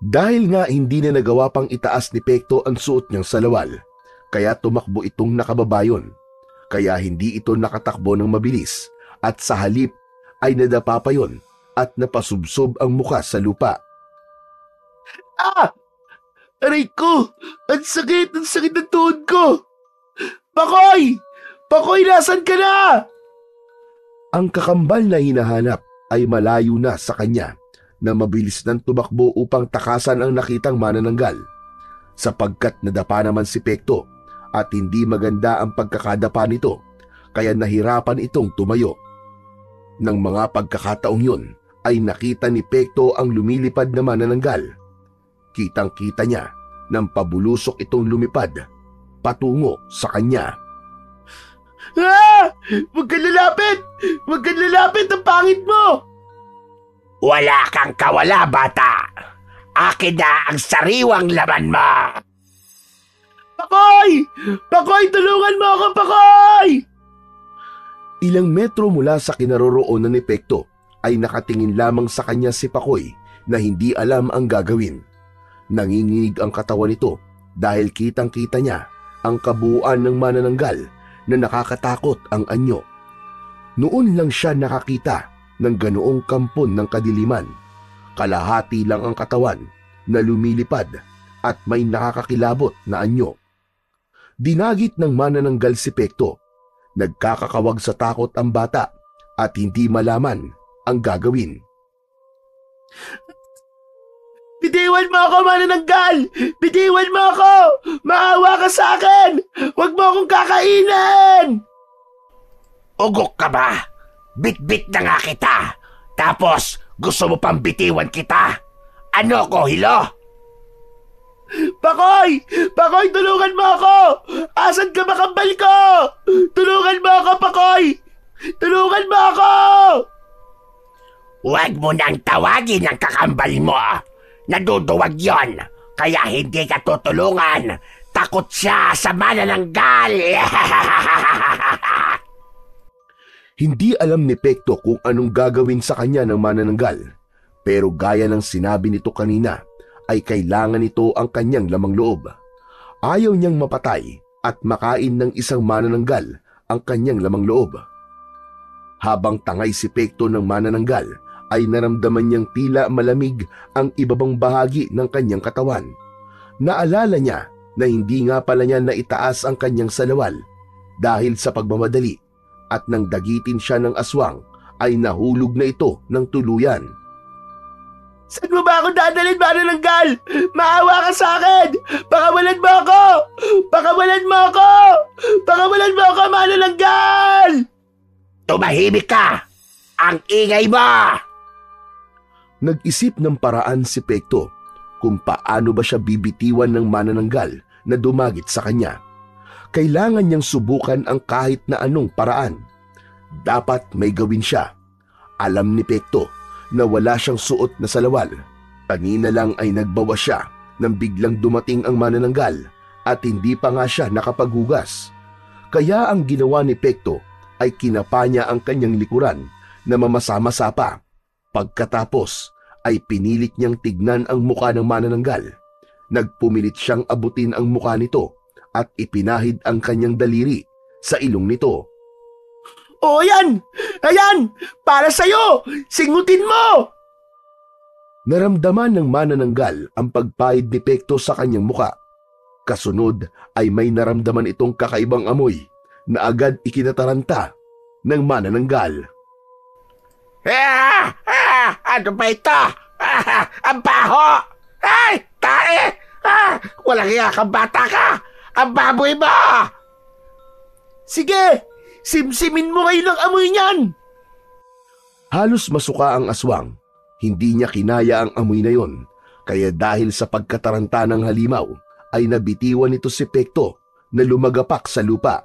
Dahil nga hindi na nagawa pang itaas ni Pekto ang suot niyang salawal, kaya tumakbo itong nakababayon. Kaya hindi ito nakatakbo ng mabilis at sa halip ay nadapa pa yon at napasubsob ang muka sa lupa. Ah! Aray ko! Ang sakit ng tuhod ko! Pakoy! Pakoy, nasan ka na? Ang kakambal na hinahanap ay malayo na sa kanya na mabilis nang tumakbo upang takasan ang nakitang manananggal. Sapagkat nadapa naman si Pekto at hindi maganda ang pagkakadapa nito, kaya nahirapan itong tumayo. Nang mga pagkakataong yun ay nakita ni Pekto ang lumilipad na manananggal. Kitang-kita niya nang pabulusok itong lumipad patungo sa kanya. Ah! Huwag kang lalapit! Huwag kang lalapit! Ang pangit mo! Wala kang kawala, bata. Akin na ang sariwang laman mo. Pakoy! Pakoy, tulungan mo ako, Pakoy! Ilang metro mula sa kinaroroonan ni Pekto ay nakatingin lamang sa kanya si Pakoy na hindi alam ang gagawin. Nanginginig ang katawan nito dahil kitang-kita niya ang kabuuan ng manananggal na nakakatakot ang anyo. Noon lang siya nakakita ng ganoong kampon ng kadiliman. Kalahati lang ang katawan na lumilipad at may nakakakilabot na anyo. Dinagit ng manananggal si Pekto. Nagkakakawag sa takot ang bata at hindi malaman ang gagawin. Bitiwan mo ako, manananggal! Bitiwan mo ako! Maawa ka sa akin! Huwag mo akong kakainin! Ugok ka ba? Bit-bit na nga kita. Tapos, gusto mo pang bitiwan kita? Ano ko, hilo? Pakoy! Pakoy, tulungan mo ako! Asan ka ba, kambal ko? Tulungan mo ako, Pakoy! Tulungan mo ako! Huwag mo nang tawagin ang kakambal mo. Naduduwag yon, kaya hindi ka tutulungan. Takot siya sa manananggal. Hindi alam ni Pekto kung anong gagawin sa kanya ng manananggal. Pero gaya ng sinabi nito kanina, ay kailangan nito ang kanyang lamang loob. Ayaw niyang mapatay at makain ng isang manananggal ang kanyang lamang loob. Habang tangay si Pekto ng manananggal, ay naramdaman niyang tila malamig ang ibabang bahagi ng kanyang katawan. Naalala niya na hindi nga pala niya naitaas ang kanyang salawal dahil sa pagmamadali, at nang dagitin siya ng aswang ay nahulog na ito ng tuluyan. Saan mo ba ako dadalhin, manananggal? Maawa ka sa akin! Pakawalan mo ako! Pakawalan mo ako! Pakawalan mo ako, manananggal! Tumahimik ka! Ang ingay mo! Nag-isip ng paraan si Pekto kung paano ba siya bibitiwan ng manananggal na dumagit sa kanya. Kailangan niyang subukan ang kahit na anong paraan. Dapat may gawin siya. Alam ni Pekto na wala siyang suot na salawal. Kanina lang ay nagbawas siya nang biglang dumating ang manananggal at hindi pa nga siya nakapaghugas. Kaya ang ginawa ni Pekto ay kinapa niya ang kanyang likuran na mamasa-masa pa. Pagkatapos ay pinilit niyang tignan ang muka ng manananggal. Nagpumilit siyang abutin ang muka nito at ipinahid ang kanyang daliri sa ilong nito. O yan! Ayan! Para sa'yo! Singutin mo! Naramdaman ng manananggal ang pagpahid ni Pekto sa kanyang muka. Kasunod ay may naramdaman itong kakaibang amoy na agad ikinataranta ng manananggal. Ano ba ito? Ang baho! Ay! Tae! Walang iya kang bata ka! Ang baboy mo! Sige! Simsimin mo ngayon ang amoy niyan! Halos masuka ang aswang. Hindi niya kinaya ang amoy na yon, kaya dahil sa pagkataranta ng halimaw ay nabitiwan nito si Pekto na lumagapak sa lupa.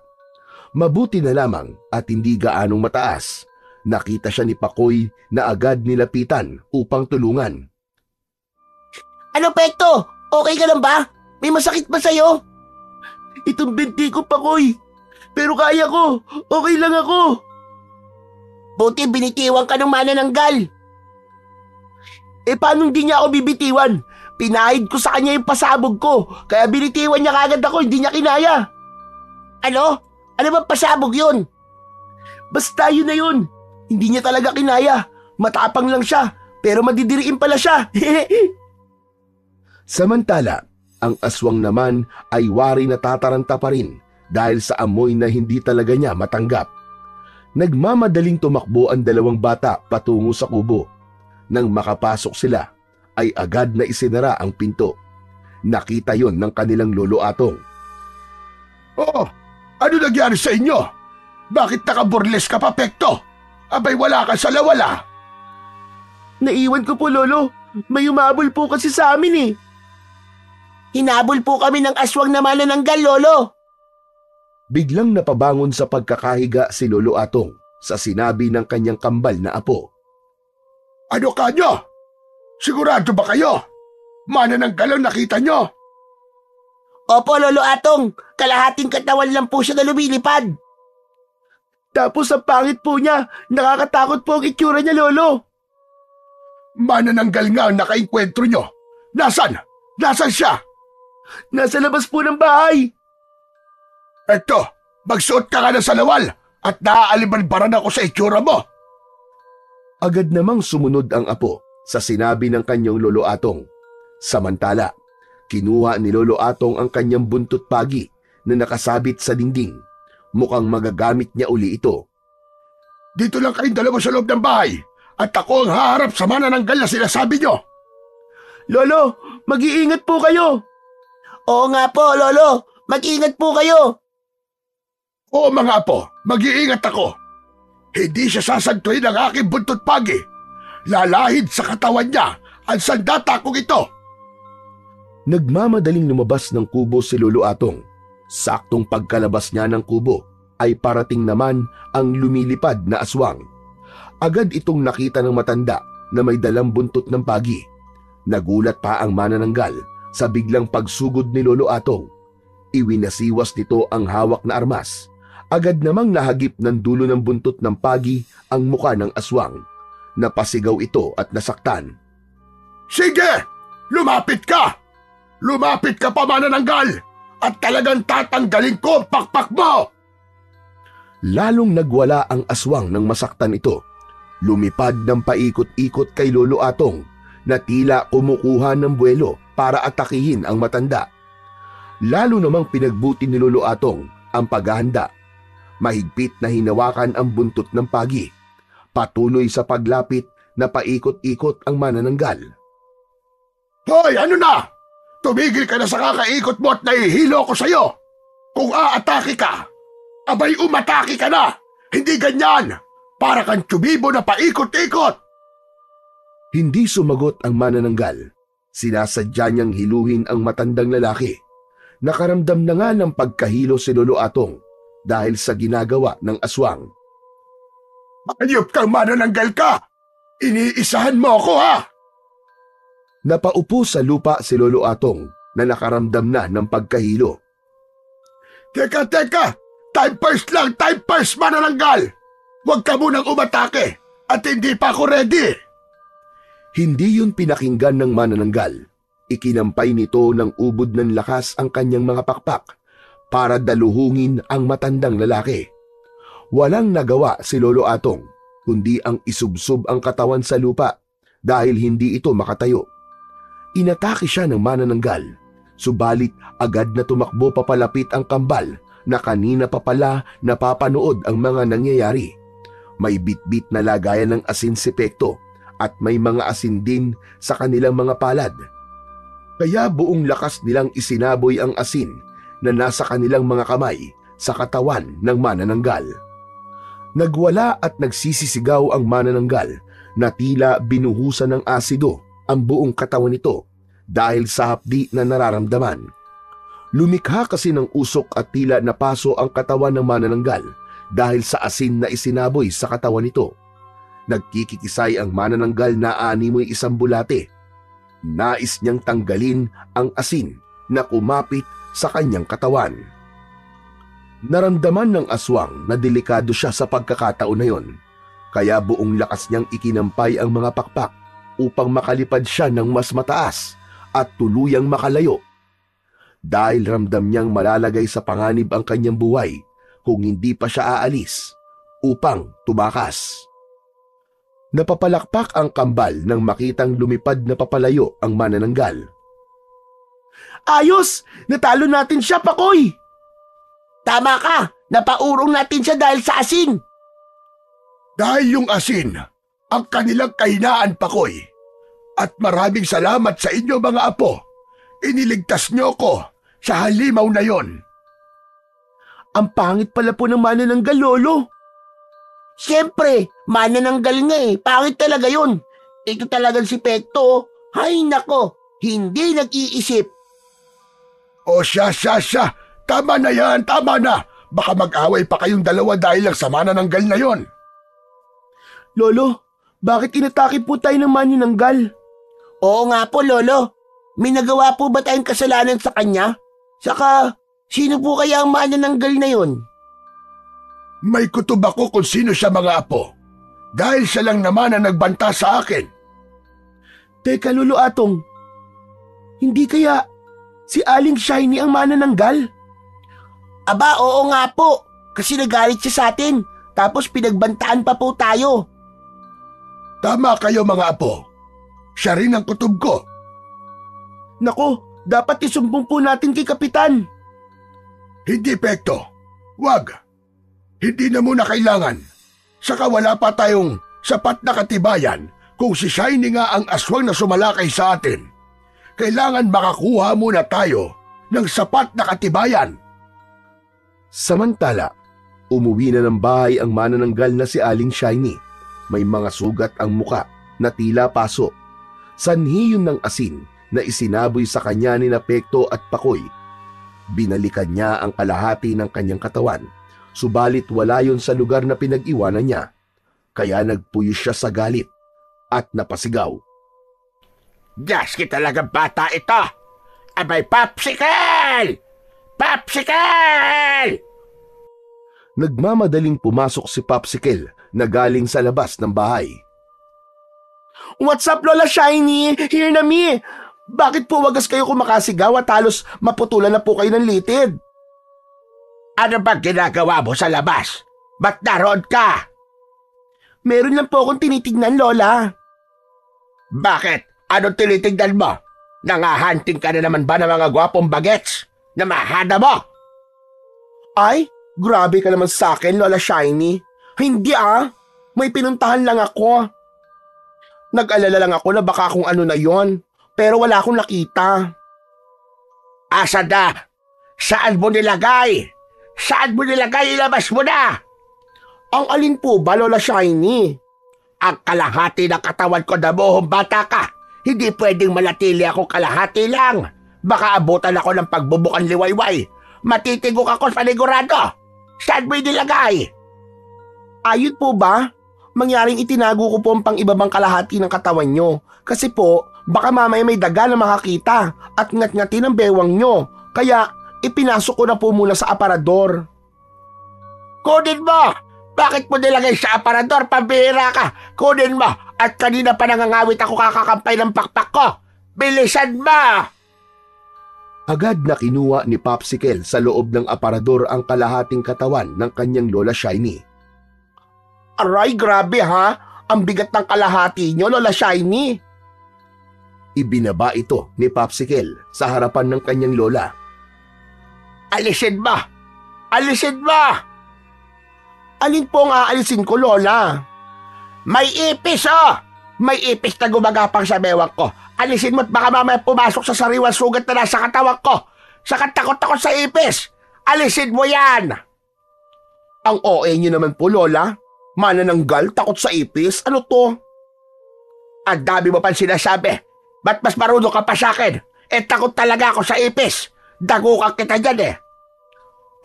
Mabuti na lamang at hindi gaanong mataas. Nakita siya ni Pakoy na agad nilapitan upang tulungan. Ano, Pekto? Okay ka lang ba? May masakit ba sa'yo? Itong binti ko, Pakoy. Pero kaya ko. Okay lang ako. Buti binitiwan ka ng manananggal. Paano hindi niya ako bibitiwan? Pinahid ko sa kanya yung pasabog ko. Kaya binitiwan niya kagad ako. Hindi niya kinaya. Ano? Ano ba pasabog yun? Basta yun na yun. Hindi niya talaga kinaya. Matapang lang siya. Pero madidiriin pala siya. Samantala, ang aswang naman ay wari na tataranta pa rin dahil sa amoy na hindi talaga niya matanggap. Nagmamadaling tumakbo ang dalawang bata patungo sa kubo. Nang makapasok sila, ay agad na isinara ang pinto. Nakita yon ng kanilang lolo Atong. Oh, ano nangyari sa inyo? Bakit nakaburles ka pa, Pekto? Abay wala ka sa lawala. Naiwan ko po, Lolo. May umabol po kasi sa amin eh. Hinabol po kami ng aswang na manananggal, Lolo. Biglang napabangon sa pagkakahiga si Lolo Atong sa sinabi ng kanyang kambal na apo. Ano ka nyo? Sigurado ba kayo? Manananggal ang nakita nyo? Opo, Lolo Atong. Kalahating katawan lang po siya na lumilipad. Tapos ang pangit po niya. Nakakatakot po ang itsura niya, Lolo. Manananggal nga ang nakainkwentro nyo. Nasaan? Nasaan siya? Nasa labas po ng bahay. Eto, magsuot ka na sa lawal at naaalibanbaran ako sa itsura mo. Agad namang sumunod ang apo sa sinabi ng kanyang Lolo Atong. Samantala, kinuha ni Lolo Atong ang kanyang buntot pagi na nakasabit sa dingding. Mukhang magagamit niya uli ito. Dito lang kayong dalawa sa loob ng bahay at ako ang haharap sa manananggal na sinasabi nyo. Lolo, mag-iingat po kayo. Oo nga po, Lolo. Mag-iingat po kayo. Oo mga apo, mag-iingat ako. Hindi siya sasantuin ng aking buntot pagi. Lalahid sa katawan niya ang sandata kong ito. Nagmamadaling lumabas ng kubo si Lolo Atong. Saktong pagkalabas niya ng kubo ay parating naman ang lumilipad na aswang. Agad itong nakita ng matanda na may dalang buntot ng pagi. Nagulat pa ang manananggal sa biglang pagsugod ni Lolo Atong. Iwinasiwas nito ang hawak na armas. Agad namang nahagip ng dulo ng buntot ng pagi ang muka ng aswang. Napasigaw ito at nasaktan. Sige! Lumapit ka! Lumapit ka pa, manananggal! At talagang tatanggalin ko ang pakpak mo! Lalong nagwala ang aswang nang masaktan ito. Lumipad ng paikot-ikot kay Lolo Atong na tila kumukuha ng buwelo para atakihin ang matanda. Lalo namang pinagbuti ni Lolo Atong ang paghahanda. Mahigpit na hinawakan ang buntot ng pagi. Patuloy sa paglapit na paikot-ikot ang manananggal. Hoy, ano na? Tumigil ka na sa kakaikot mo at nahihilo ko sa'yo. Kung aatake ka, abay umatake ka na. Hindi ganyan. Para kang tumibo na paikot-ikot! Hindi sumagot ang manananggal. Sinasadya niyang hiluhin ang matandang lalaki. Nakaramdam na nga ng pagkahilo si Lolo Atong dahil sa ginagawa ng aswang. Ayop kang manananggal ka! Iniisahan mo ako, ha! Napaupo sa lupa si Lolo Atong na nakaramdam na ng pagkahilo. Teka! Time first lang! Time first, manananggal! Huwag ka munang umatake at hindi pa ako ready! Hindi yun pinakinggan ng manananggal. Ikinampay nito ng ubod ng lakas ang kanyang mga pakpak para daluhungin ang matandang lalaki. Walang nagawa si Lolo Atong kundi ang isubsob ang katawan sa lupa dahil hindi ito makatayo. Inatake siya ng manananggal, subalit agad na tumakbo papalapit ang kambal na kanina pa pala napapanood ang mga nangyayari. May bitbit na lagayan ng asin si Pekto at may mga asin din sa kanilang mga palad. Kaya buong lakas nilang isinaboy ang asin na nasa kanilang mga kamay sa katawan ng manananggal. Nagwala at nagsisisigaw ang manananggal na tila binuhusan ng asido ang buong katawan nito dahil sa hapdi na nararamdaman. Lumikha kasi ng usok at tila napaso ang katawan ng manananggal dahil sa asin na isinaboy sa katawan nito. Nagkikikisay ang manananggal na animoy isang bulate. Nais niyang tanggalin ang asin na kumapit sa kanyang katawan. Naramdaman ng aswang na delikado siya sa pagkakataon na yon, kaya buong lakas niyang ikinampay ang mga pakpak upang makalipad siya ng mas mataas at tuluyang makalayo. Dahil ramdam niyang malalagay sa panganib ang kanyang buhay kung hindi pa siya aalis upang tumakas. Napapalakpak ang kambal nang makitang lumipad na papalayo ang manananggal. Ayos! Natalo natin siya, Pakoy! Tama ka! Napaurong natin siya dahil sa asin! Dahil yung asin, ang kanilang kahinaan, Pakoy. At maraming salamat sa inyo, mga apo. Iniligtas niyo ko sa halimaw na yon. Ang pangit pala po ng manananggal, Lolo. Siyempre, manananggal nga eh. Pangit talaga yun. Ito talagang si Pekto. Hay nako, hindi nag-iisip. O siya. Tama na yan, tama na. Baka mag-away pa kayong dalawa dahil lang sa manananggal na yon. Lolo, bakit inatake po tayo ng manananggal? Oo nga po, Lolo. May nagawa po ba tayong kasalanan sa kanya? Saka, sino po kaya ang manananggal na yon? May kutob ako kung sino siya, mga apo. Dahil siya lang naman ang nagbanta sa akin. Teka, Lolo Atong. Hindi kaya si Aling Shiny ang manananggal? Aba, oo nga po. Kasi nagalit siya sa atin. Tapos pinagbantaan pa po tayo. Tama kayo, mga apo. Siya rin ang kutob ko. Nako, dapat isumbong po natin kay Kapitan. Hindi, Pekto. Wag. Hindi na muna kailangan. Saka wala pa tayong sapat na katibayan kung si Shiny nga ang aswang na sumalakay sa atin. Kailangan makakuha muna tayo ng sapat na katibayan. Samantala, umuwi na ng bahay ang manananggal na si Aling Shiny. May mga sugat ang muka na tila paso. Sanhi yun ng asin na isinaboy sa kanya ni Pekto at Pakoy. Binalikan niya ang kalahati ng kanyang katawan. Subalit wala yun sa lugar na pinag-iwanan niya. Kaya nagpuyos siya sa galit at napasigaw. Gaski talagang bata ito! Abay, Popsicle! Popsicle! Nagmamadaling pumasok si Popsicle na galing sa labas ng bahay. What's up, Lola Shiny? Here na me! Bakit po wagas kayo kumakasigaw at halos maputulan na po kayo ng litid? Ano ba ginagawa mo sa labas? Ba't naroon ka? Meron lang po akong tinitignan, Lola. Bakit? Anong tinitignan mo? Nangahanting ka na naman ba ng mga gwapong bagets na mahada mo? Ay, grabe ka naman sa akin, Lola Shiny. Hindi may pinuntahan lang ako. Nag-alala lang ako na baka kung ano na yon, pero wala akong nakita. Asa na? Saan mo nilagay? Saan mo nilagay? Ilabas mo na! Ang alin po ba, Lola Shiny? Ang kalahati ng katawan ko na buhong bata ka. Hindi pwedeng manatili ako kalahati lang. Baka abutan ako ng pagbubukan liwayway. Matitigok ako sa panigurado. Saan mo nilagay? Ayun po ba? Mangyaring itinago ko po ang pang-ibabang kalahati ng katawan nyo. Kasi po, baka mamaya may daga na makakita at ngat-ngatin ang bewang nyo. Kaya ipinasok ko na po muna sa aparador. Kunin mo! Bakit mo nilagay sa aparador? Pambihira ka! Kunin mo! At kanina pa nangangawit ako kakakampay ng pakpak ko! Bilisan mo! Agad na kinuha ni Popsicle sa loob ng aparador ang kalahating katawan ng kanyang Lola Shiny. Aray, grabe ha! Ang bigat ng kalahati nyo, Lola Shiny! Ibinaba ito ni Popsicle sa harapan ng kanyang lola. Alisin mo! Alisin mo! Alin po ang aalisin ko, Lola? May ipis, oh! May ipis na gumagapang sa bewang ko. Alisin mo at baka mamaya pumasok sa sariwang sugat na nasa katawan ko. Saka takot ako sa ipis. Alisin mo yan! Ang OA nyo naman po, Lola. Manananggal, takot sa ipis. Ano to? Ang dami mo pang sinasabi. Ba't mas marunong ka pa sa akin? Takot talaga ako sa ipis. Dagukan kita dyan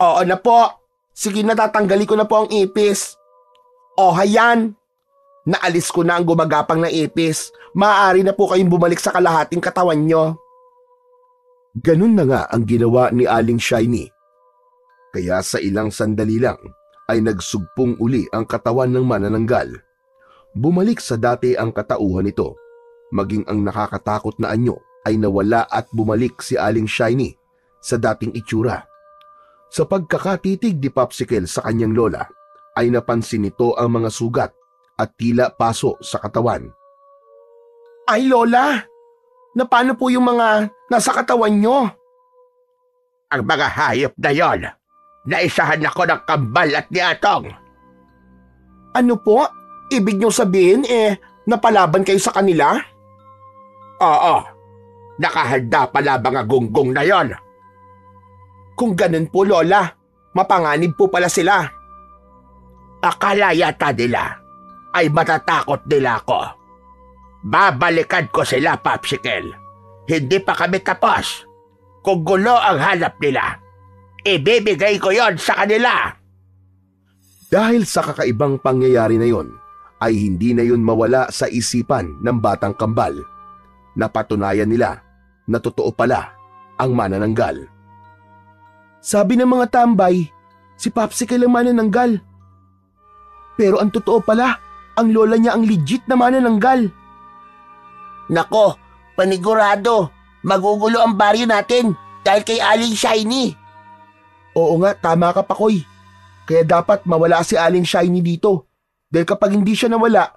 Oo na po. Sige na, tatanggali ko na po ang ipis. O hayan, naalis ko na ang gumagapang na ipis. Maaari na po kayong bumalik sa kalahating katawan nyo. Ganun na nga ang ginawa ni Aling Shiny. Kaya sa ilang sandali lang ay nagsugpong uli ang katawan ng manananggal. Bumalik sa dati ang katauhan nito. Maging ang nakakatakot na anyo ay nawala at bumalik si Aling Shiny sa dating itsura. Sa pagkakatitig ni Popsicle sa kanyang lola, ay napansin nito ang mga sugat at tila paso sa katawan. Ay, Lola! Paano po yung mga nasa katawan nyo? Ang mga hayop na yon, naisahan ako ng kambal at niatong. Ano po? Ibig nyo sabihin, napalaban kayo sa kanila? Oo, nakahanda pala mga gunggong na yon. Kung ganun po, Lola, mapanganib po pala sila. Akala yata nila ay matatakot nila ako. Babalikan ko sila, Popsicle. Hindi pa kami tapos. Kung gulo ang hanap nila, ibibigay ko yon sa kanila. Dahil sa kakaibang pangyayari na yon, ay hindi na yon mawala sa isipan ng batang kambal. Napatunayan nila na totoo pala ang manananggal. Sabi ng mga tambay, si Popsicle ang manananggal. Pero ang totoo pala, ang lola niya ang legit na manananggal. Nako, panigurado, magugulo ang baryo natin dahil kay Aling Shiny. Oo nga, tama ka, Pakoy. Kaya dapat mawala si Aling Shiny dito. Dahil kapag hindi siya nawala,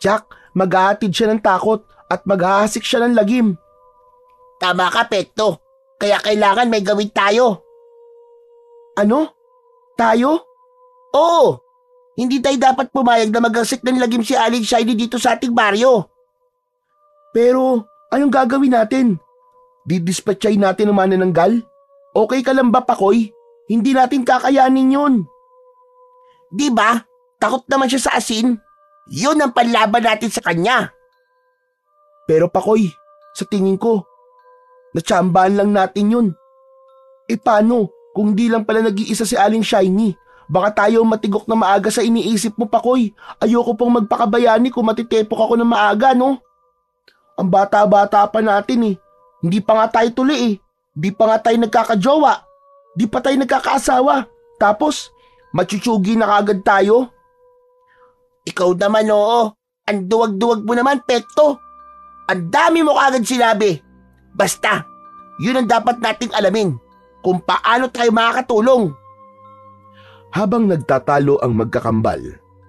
Jack, maghahatid siya ng takot at maghahasik siya ng lagim. Tama ka, Pekto. Kaya kailangan may gawin tayo. Ano? Tayo? Oo. Hindi tayo dapat pumayag na maghasik ng lagim si Aling Shiny dito sa ating baryo. Pero anong gagawin natin? Didispatchay natin ang manananggal? Okay ka lang ba, Pakoy? Hindi natin kakayanin yun. Di ba? Takot naman siya sa asin. Yun ang panlaban natin sa kanya. Pero Pakoy, sa tingin ko, natsambahan lang natin yun. Paano kung di lang pala nag-iisa si Aling Shiny? Baka tayo matigok na maaga sa iniisip mo, Pakoy. Ayoko pong magpakabayani kung matitepok ako ng maaga, no? Ang bata-bata pa natin Hindi pa nga tayo tuloy Di pa nga tayo nagkakajowa. Di pa tayo nagkakaasawa. Tapos, matsuchugi na kagad tayo. Ikaw naman, oo. Ang duwag-duwag mo naman, Pekto. Ang dami mo kagad sinabi. Basta, yun ang dapat nating alamin. Kung paano tayo makakatulong. Habang nagtatalo ang magkakambal,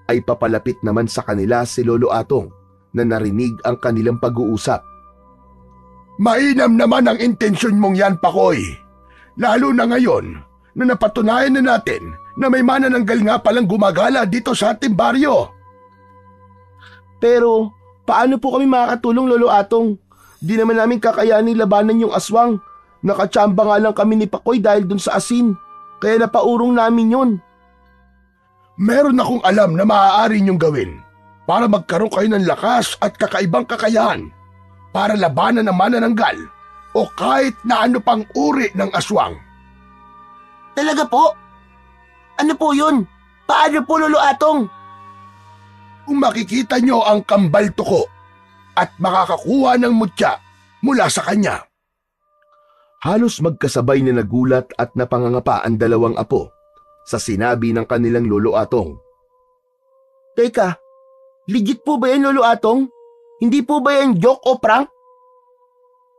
ay papalapit naman sa kanila si Lolo Atong na narinig ang kanilang pag-uusap. Mainam naman ang intensyon mong yan, Pakoy. Lalo na ngayon na napatunayan na natin na may manananggal nga palang gumagala dito sa ating baryo. Pero paano po kami makakatulong, Lolo Atong? Di naman namin kakayanin labanan yung aswang. Nakatsamba nga lang kami ni Pakoy dahil dun sa asin. Kaya napaurong namin yun. Meron akong alam na maaari niyong gawin para magkaroon kayo ng lakas at kakaibang kakayahan para labanan ang manananggal o kahit na ano pang uri ng aswang. Talaga po? Ano po yun? Paano po, Lolo Atong? Kung makikita niyo ang kambal tuko at makakakuha ng mutya mula sa kanya. Halos magkasabay na nagulat at napangangapa ang dalawang apo sa sinabi ng kanilang Lolo Atong. Teka, legit po ba yan, Lolo Atong? Hindi po ba yan joke o prank?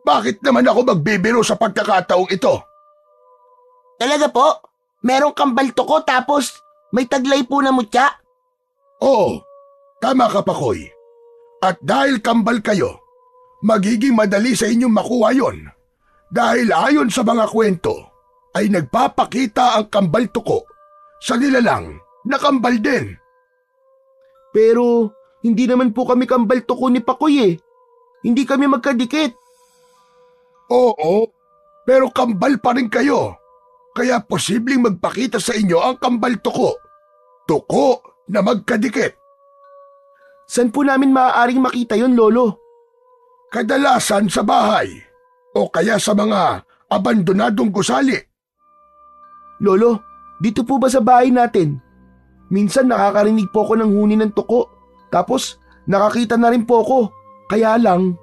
Bakit naman ako magbibiro sa pagkakataong ito? Talaga po? Merong kambal tuko tapos may taglay po na mutya? Oo, tama ka, Pakoy. At dahil kambal kayo, magiging madali sa inyong makuha yon. Dahil ayon sa mga kwento, ay nagpapakita ang kambal tuko sa nilalang na kambal din. Pero hindi naman po kami kambal tuko ni Pakoy eh. Hindi kami magkadikit. Oo, pero kambal pa rin kayo. Kaya posibleng magpakita sa inyo ang kambal tuko. Tuko na magkadikit. Saan po namin maaaring makita yon, Lolo? Kadalasan sa bahay o kaya sa mga abandonadong gusali. Lolo, dito po ba sa bahay natin? Minsan nakakarinig po ako ng huni ng tuko. Tapos nakakita na rin po ako. Kaya lang,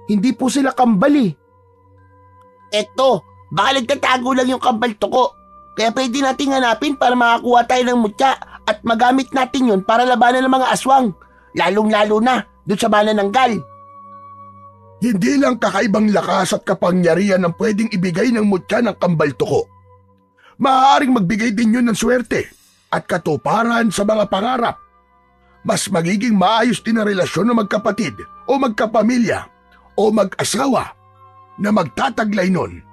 hindi po sila kambal eh. Eto, baka nagtatago lang yung kambal tuko. Kaya pwede nating hanapin para makakuha tayo ng mutya at magamit natin yun para labanan ng mga aswang. Lalong-lalo na doon sa manananggal. Hindi lang kakaibang lakas at kapangyarihan ang pwedeng ibigay ng mutya ng kambal tuko. Maaaring magbigay din yun ng swerte at katuparan sa mga pangarap. Mas magiging maayos din ang relasyon ng magkapatid o magkapamilya o mag-asawa na magtataglay nun.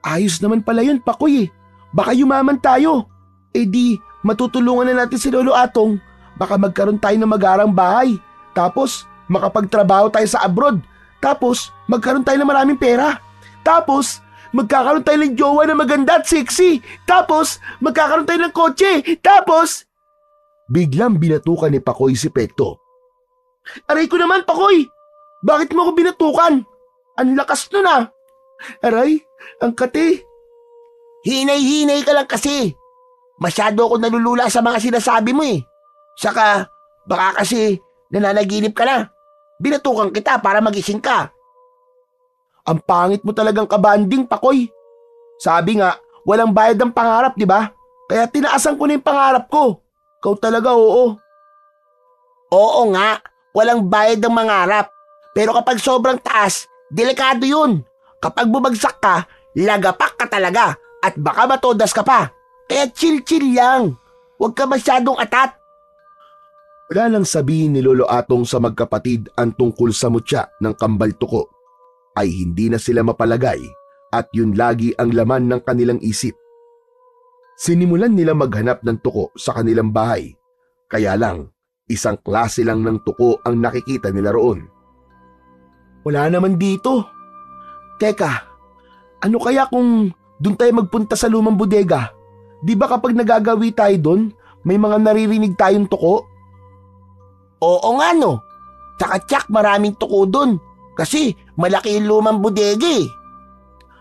Ayos naman pala yun, Pakoy eh. Baka yumaman tayo. Eh di, matutulungan na natin si Lolo Atong. Baka magkaroon tayo ng magarang bahay. Tapos, makapagtrabaho tayo sa abroad. Tapos, magkaroon tayo ng maraming pera. Tapos, magkakaroon tayo ng jowa na maganda at sexy. Tapos, magkakaroon tayo ng kotse. Tapos... Biglang binatukan ni Pakoy si Pekto. Aray ko naman, Pakoy! Bakit mo ako binatukan? Ang lakas nun ah! Aray, ang kati. Hinay-hinay ka lang kasi. Masyado ako nalulula sa mga sinasabi mo eh. Saka, baka kasi nananaginip ka na. Binatukan kita para magising ka. Ang pangit mo talagang kabanding, Pakoy. Sabi nga, walang bayad ang pangarap, di ba? Kaya tinaasan ko na yung pangarap ko. Ikaw talaga, oo. Oo nga, walang bayad ang mangarap. Pero kapag sobrang taas, delikado yun. Kapag bumagsak ka, lagapak ka talaga at baka matodas ka pa. Kaya chill-chill lang. Huwag ka masyadong atat. Wala nang sabihin ni Lolo Atong sa magkapatid ang tungkol sa mutya ng kambal tuko. Ay hindi na sila mapalagay at yun lagi ang laman ng kanilang isip. Sinimulan nila maghanap ng tuko sa kanilang bahay. Kaya lang, isang klase lang ng tuko ang nakikita nila roon. Wala naman dito. Teka, ano kaya kung doon tayo magpunta sa lumang bodega? Di ba kapag nagagawi tayo doon, may mga naririnig tayong tuko? Oo nga no. Tsaka tsak maraming tuko doon. Kasi malaki yung lumang bodega eh.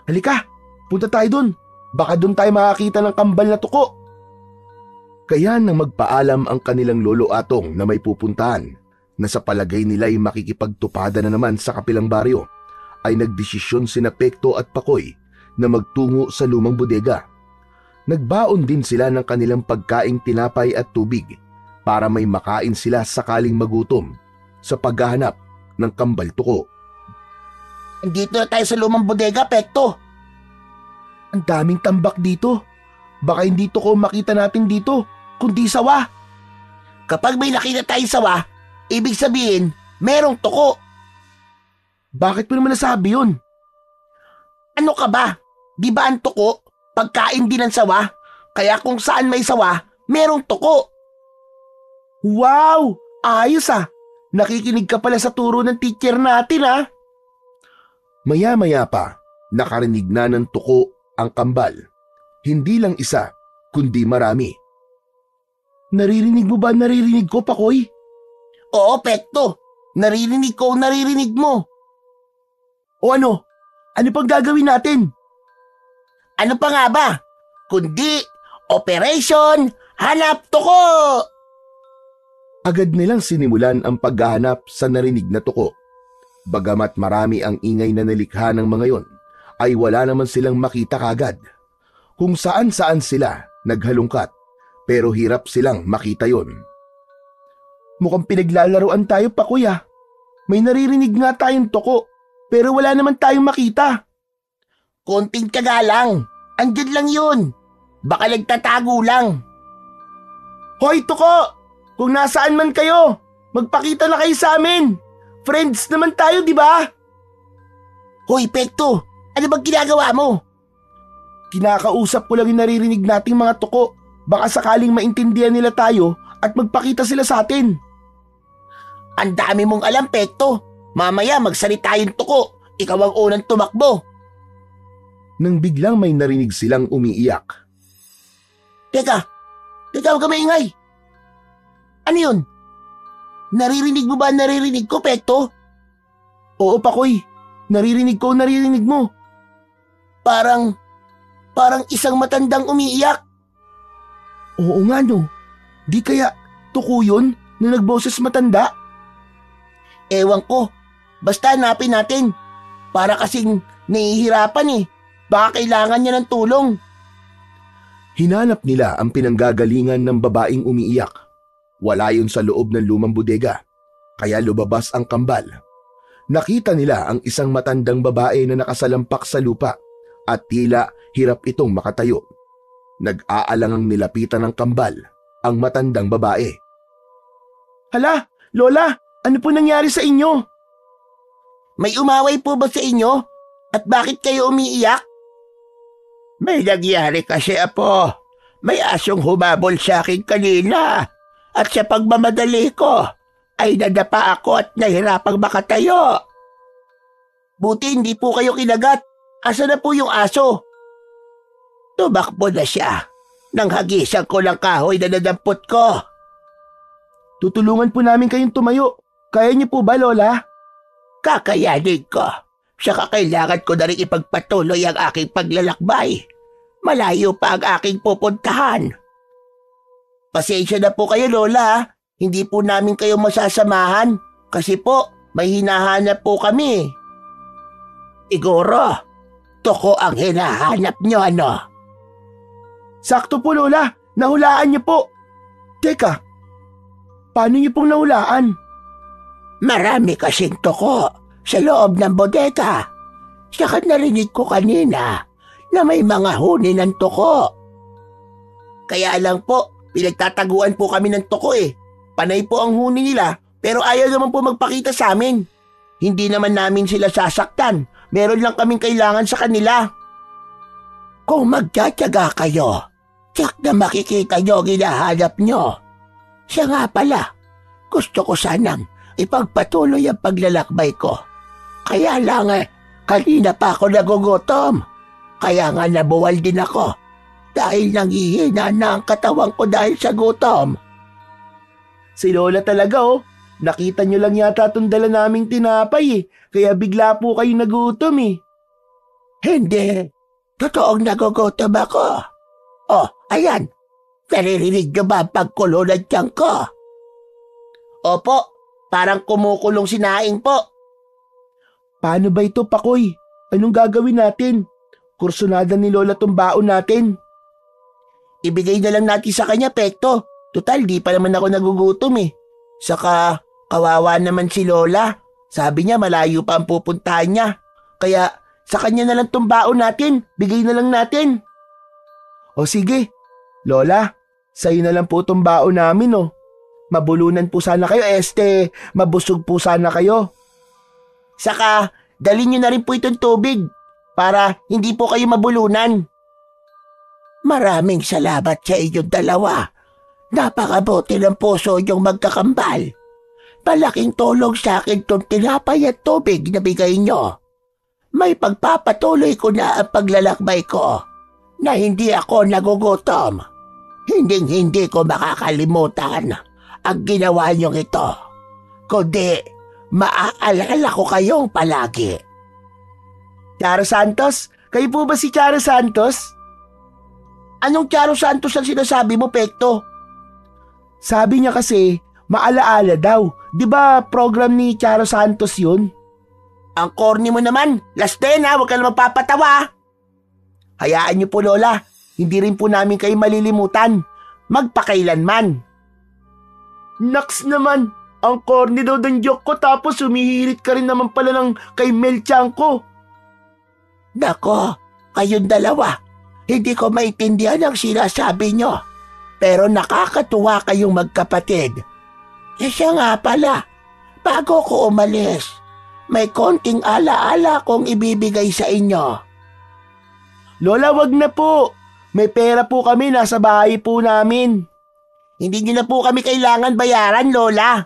Halika, punta tayo doon. Baka doon tayo makakita ng kambal na tuko. Kaya nang magpaalam ang kanilang Lolo Atong na may pupuntahan na sa palagay nila ay makikipagtupada na naman sa kapilang baryo, ay nagdesisyon sina Pekto at Pakoy na magtungo sa lumang bodega. Nagbaon din sila ng kanilang pagkaing tinapay at tubig para may makain sila sakaling magutom sa paghahanap ng kambal tuko. Andito na tayo sa lumang bodega, Pekto. Ang daming tambak dito. Baka hindi tuko makita natin dito, kundi sawa. Kapag may nakita tayong sawa, ibig sabihin, merong tuko. Bakit mo naman nasabi yun? Ano ka ba? Di ba ang tuko, pagkain din ng sawa? Kaya kung saan may sawa, merong tuko. Wow! Ayos ah! Nakikinig ka pala sa turo ng teacher natin ah! Maya-maya pa, nakarinig na ng tuko ang kambal. Hindi lang isa, kundi marami. Naririnig mo ba ang naririnig ko, Pakoy? Oo, Pekto. Naririnig ko ang naririnig mo. O ano? Ano pang gagawin natin? Ano pa nga ba? Kundi Operation Hanap Tuko! Agad nilang sinimulan ang paghahanap sa narinig na tuko. Bagamat marami ang ingay na nalikha ng mga yon, ay wala naman silang makita kagad. Kung saan-saan sila naghalungkat, pero hirap silang makita yon. Mukhang pinaglalaroan tayo, Pakoy ah. May naririnig nga tayong tuko, pero wala naman tayong makita. Konting tiyaga lang. Andyan lang yun. Baka nagtatago lang. Hoy, tuko! Kung nasaan man kayo, magpakita na kayo sa amin. Friends naman tayo, di ba? Hoy, Pekto! Ano bang ginagawa mo? Kinakausap ko lang yung naririnig nating mga tuko. Baka sakaling maintindihan nila tayo at magpakita sila sa atin. Ang dami mong alam, Pekto. Mamaya magsalita yung tuko. Ikaw ang unang tumakbo. Nang biglang may narinig silang umiiyak. Teka, huwag ka maingay. Ano yun? Naririnig mo ba ang naririnig ko, Pekto? Oo, Pakoy. Naririnig ko ang naririnig mo. Parang isang matandang umiiyak. Oo nga no. Di kaya tuko yun na nagboses matanda? Ewan ko. Basta hanapin natin. Para kasing nahihirapan eh. Baka kailangan niya ng tulong. Hinanap nila ang pinanggagalingan ng babaeng umiiyak. Wala yun sa loob ng lumang bodega, kaya lumabas ang kambal. Nakita nila ang isang matandang babae na nakasalampak sa lupa at tila hirap itong makatayo. Nag-aalangang nilapitan ng kambal ang matandang babae. Hala, Lola, ano po nangyari sa inyo? May umaway po ba sa inyo? At bakit kayo umiiyak? May nangyari kasi, Apo. May asong humabol sa akin kanina. At sa pagmamadali ko, ay nadapa ako at nahirapang makatayo. Buti hindi po kayo kinagat. Asa na po yung aso? Tumakbo na siya. Nang hagisan ko ng kahoy na nadampot ko. Tutulungan po namin kayong tumayo. Kaya niyo po ba, Lola? Kakayanin ko. Saka kailangan ko na rin ipagpatuloy ang aking paglalakbay. Malayo pa ang aking pupuntahan. Pasensya na po kayo, Lola. Hindi po namin kayo masasamahan kasi po may hinahanap po kami. Siguro, tuko ang hinahanap nyo, ano? Sakto po, Lola. Nahulaan niyo po. Teka, paano niyo pong nahulaan? Marami kasing tuko sa loob ng bodega. Saka narinig ko kanina na may mga huni ng tuko. Kaya lang po, pinagtataguan po kami ng tuko eh. Panay po ang huni nila pero ayaw naman po magpakita sa amin. Hindi naman namin sila sasaktan. Meron lang kaming kailangan sa kanila. Kung magtyatsyaga kayo, tiyak na makikita nyo ginahanap nyo. Siya nga pala, gusto ko sanang ipagpatuloy ang paglalakbay ko. Kaya lang kanina pa ako nagugutom. Kaya nga nabuwal din ako dahil nanghihina na ang katawang ko dahil sa gutom. Si Lola talaga oh. Nakita niyo lang yata itong dala naming tinapay eh. Kaya bigla po kayo nagutom eh. Hindi. Totoong nagugutom ako. Oh, ayan. Naririnig niyo ba ang pagkulo ng tiyan ko? Opo, parang kumukulong sinaing po. Paano ba ito, Pakoy? Anong gagawin natin? Kursunada ni Lola tong baon natin. Ibigay na lang natin sa kanya, Pekto. Tutal, di pa naman ako nagugutom eh. Saka, kawawa naman si Lola. Sabi niya malayo pa ang pupuntahan niya. Kaya, sa kanya na lang tong baon natin. Bigay na lang natin. O sige, Lola, sa'yo na lang po tong baon namin oh. Mabulunan po sana kayo, mabusog po sana kayo. Saka, dalhin niyo na rin po itong tubig para hindi po kayo mabulunan. Maraming salamat sa inyong dalawa. Napakabuti ng puso yung magkakambal. Malaking tulong sa akin itong tinapay at tubig na bigay nyo. May pagpapatuloy ko na ang paglalakbay ko na hindi ako nagugutom. Hindi ko makakalimutan ang ginawa niyong ito. Kundi maaalala ko kayong palagi. Charo Santos? Kayo po ba si Charo Santos? Anong Charo Santos ang sinasabi mo, Pekto? Sabi niya kasi, maalaala daw. Di ba program ni Charo Santos yun? Ang corny mo naman. Last day na, huwag ka na magpapatawa. Hayaan niyo po, Lola. Hindi rin po namin kayo malilimutan. Magpakailanman. Naks naman, ang corny daw ng joke ko tapos humihirit ka rin naman pala ng kay Mel Tiangco. Nako, kayong dalawa. Hindi ko maintindihan ang sinasabi nyo. Pero nakakatuwa kayong magkapatid. Siya nga pala, bago ko umalis, may konting alaala kong ibibigay sa inyo. Lola, wag na po. May pera po kami, nasa bahay po namin. Hindi nyo na po kami kailangan bayaran, Lola.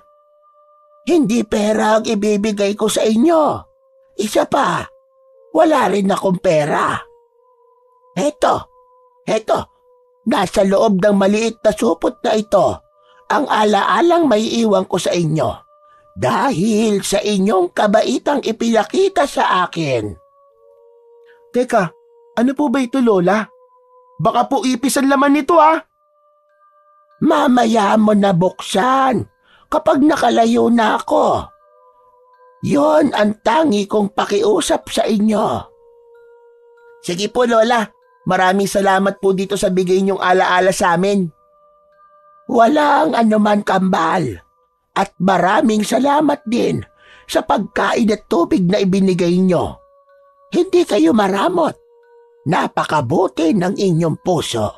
Hindi pera ang ibibigay ko sa inyo. Isa pa, wala rin akong pera. Heto, nasa loob ng maliit na supot na ito, ang alaalang may iwan ko sa inyo. Dahil sa inyong kabaitang ipinakita sa akin. Teka, ano po ba ito, Lola? Baka po ipis ang laman nito, ah. Mamaya mo na buksan kapag nakalayo na ako. Yon ang tangi kong pakiusap sa inyo. Sige po, Lola. Maraming salamat po dito sa bigay niyong alaala sa amin. Walang anuman, Kambal. At maraming salamat din sa pagkain at tubig na ibinigay niyo. Hindi kayo maramot. Napakabuti ng inyong puso.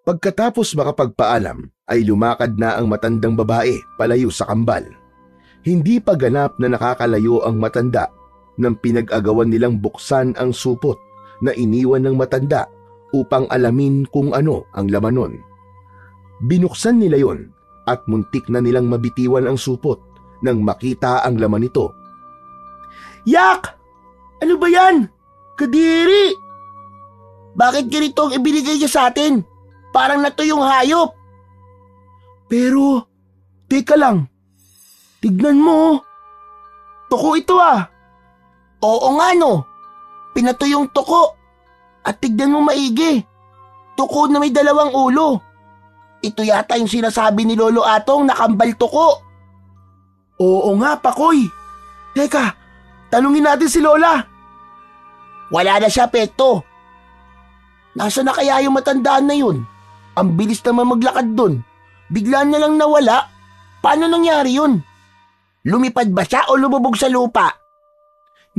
Pagkatapos makapagpaalam ay lumakad na ang matandang babae palayo sa Kambal. Hindi pa ganap na nakakalayo ang matanda nang pinag-agawan nilang buksan ang supot na iniwan ng matanda upang alamin kung ano ang laman nun. Binuksan nila yon at muntik na nilang mabitiwan ang supot nang makita ang laman nito. Yak! Ano ba yan? Kadiri! Bakit ganito ang ibinigay niya sa atin? Parang nato yung hayop. Pero, teka lang. Tignan mo. Tuko ito, ah. Oo nga, no. Pinato yung tuko. At tignan mo maigi. Tuko na may 2 ulo. Ito yata yung sinasabi ni Lolo Atong na kambal tuko. Oo nga, Pakoy. Teka, tanungin natin si Lola. Wala na siya, Pekto. Nasaan na kaya yung matandaan na yun? Ang bilis naman maglakad dun. Bigla na lang nawala. Paano nangyari yun? Lumipad ba siya o lumubog sa lupa?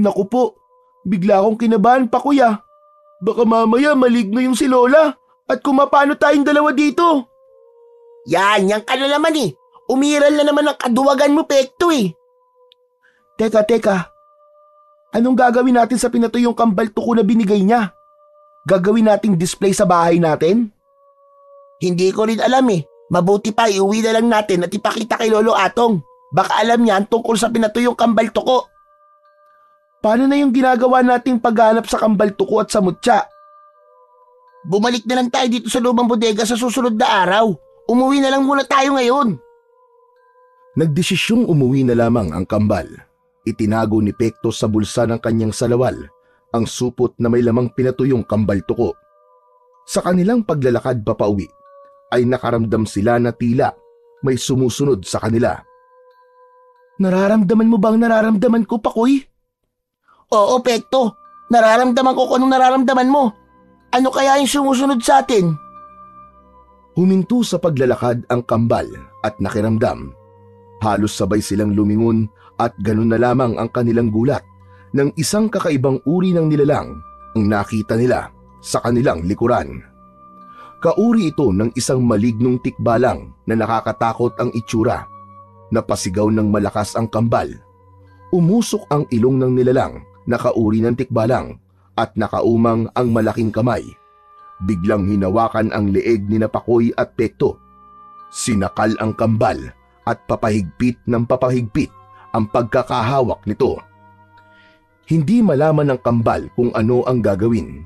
Naku po, bigla akong kinabahan, Pakoy, ah. Baka mamaya maligno yung si Lola at kumapano tayong dalawa dito. Yan ka na naman eh. Umiral na naman ang kaduwagan mo, Pekto eh. Teka. Anong gagawin natin sa pinatuyong kambal tuko na binigay niya? Gagawin nating display sa bahay natin? Hindi ko rin alam eh. Mabuti pa iuwi na lang natin at ipakita kay Lolo Atong. Baka alam niya ang tungkol sa pinatuyong kambal tuko. Paano na yung ginagawa nating paghanap sa kambal tuko at sa mutya? Bumalik na lang tayo dito sa lumang bodega sa susunod na araw. Umuwi na lang muna tayo ngayon. Nagdesisyong umuwi na lamang ang kambal. Itinago ni Pekto sa bulsa ng kanyang salawal ang supot na may lamang pinatuyong kambal tuko. Sa kanilang paglalakad papauwi ay nakaramdam sila na tila may sumusunod sa kanila. Nararamdaman mo ba ang nararamdaman ko, Pakoy? Oo, Pekto. Nararamdaman ko kung anong nararamdaman mo. Ano kaya yung sumusunod sa atin? Huminto sa paglalakad ang kambal at nakiramdam. Halos sabay silang lumingon at ganun na lamang ang kanilang gulat nang isang kakaibang uri ng nilalang ang nakita nila sa kanilang likuran. Kauri ito ng isang malignong tikbalang na nakakatakot ang itsura. Napasigaw ng malakas ang kambal. Umusok ang ilong ng nilalang na kauri ng tikbalang at nakaumang ang malaking kamay. Biglang hinawakan ang leeg ni Pakoy at Pekto. Sinakal ang kambal at papahigpit ng papahigpit ang pagkakahawak nito. Hindi malaman ng kambal kung ano ang gagawin.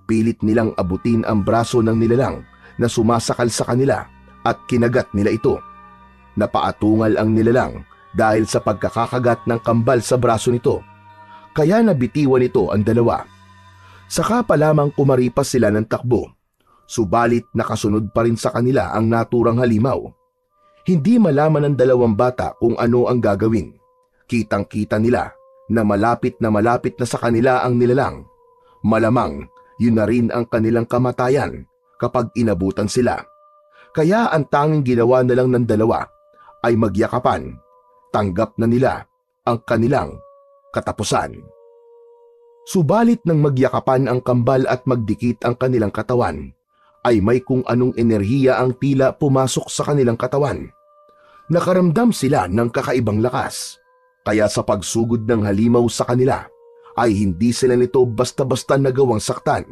Pilit nilang abutin ang braso ng nilalang na sumasakal sa kanila at kinagat nila ito. Napaatungal ang nilalang dahil sa pagkakakagat ng kambal sa braso nito, kaya nabitiwan nito ang dalawa. Saka pa lamang kumaripas sila ng takbo, subalit nakasunod pa rin sa kanila ang naturang halimaw. Hindi malaman ng dalawang bata kung ano ang gagawin. Kitang-kita nila na malapit na sa kanila ang nilalang. Malamang yun na rin ang kanilang kamatayan kapag inabutan sila. Kaya ang tanging ginawa na lang ng dalawa ay magyakapan. Tanggap na nila ang kanilang katapusan. Subalit nang magyakapan ang kambal at magdikit ang kanilang katawan, ay may kung anong enerhiya ang tila pumasok sa kanilang katawan. Nakaramdam sila ng kakaibang lakas, kaya sa pagsugod ng halimaw sa kanila, ay hindi sila nito basta-basta nagawang saktan.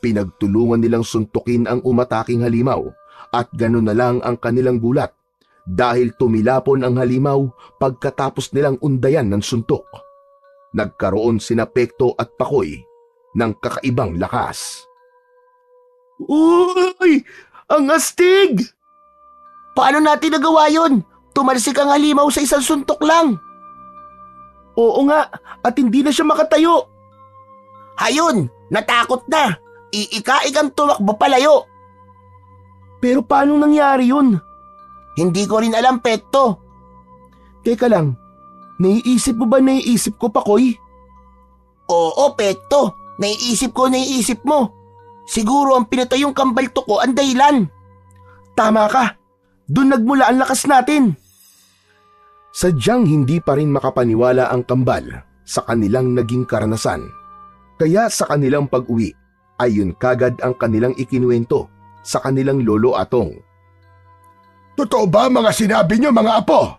Pinagtulungan nilang suntukin ang umataking halimaw at gano'n na lang ang kanilang gulat dahil tumilapon ang halimaw pagkatapos nilang undayan ng suntok. Nagkaroon sina Pekto at Pakoy ng kakaibang lakas. Uy! Ang astig! Paano natin nagawa yun? Tumalsik ang halimaw sa isang suntok lang. Oo nga, at hindi na siya makatayo. Hayun! Natakot na! Iikaik ang tumakbo palayo. Pero paano nangyari yun? Hindi ko rin alam, Pekto. Teka lang, naiisip mo ba naiisip ko, Pakoy? Oo, Pekto. Naiisip mo. Siguro ang pinatay yung kambal tuko ang dahilan. Tama ka. Doon nagmula ang lakas natin. Sadyang hindi pa rin makapaniwala ang kambal sa kanilang naging karanasan. Kaya sa kanilang pag-uwi ay yun kagad ang kanilang ikinuwento sa kanilang lolo Atong. Totoo ba mga sinabi niyo mga apo?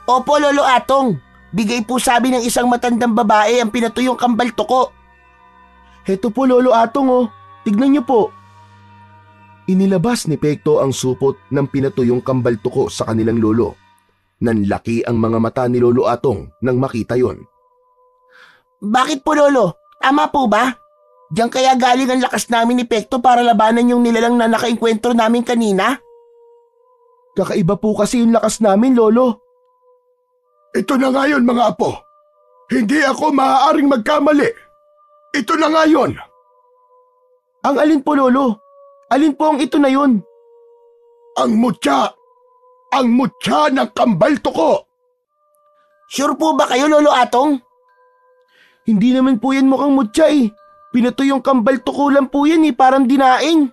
Opo, Lolo Atong. Bigay po sabi ng isang matandang babae ang pinatuyong kambal tuko. Heto po, Lolo Atong, oh. Tignan niyo po. Inilabas ni Pekto ang supot ng pinatuyong kambal tuko sa kanilang lolo. Nanlaki ang mga mata ni Lolo Atong nang makita yon. Bakit po, Lolo? Tama po ba? Diyan kaya galing ang lakas namin ni Pekto para labanan yung nilalang na nakaengkwentro namin kanina? Kakaiba po kasi yung lakas namin, Lolo. Ito na nga yun mga apo. Hindi ako maaaring magkamali. Ito na nga yun. Ang alin po, Lolo? Alin po ang ito na yun? Ang mutya. Ang mutya ng kambal tuko. Sure po ba kayo, Lolo Atong? Hindi naman po yan mukhang mutya eh. Pinatuyong kambal tuko lang po yan eh, parang dinaing.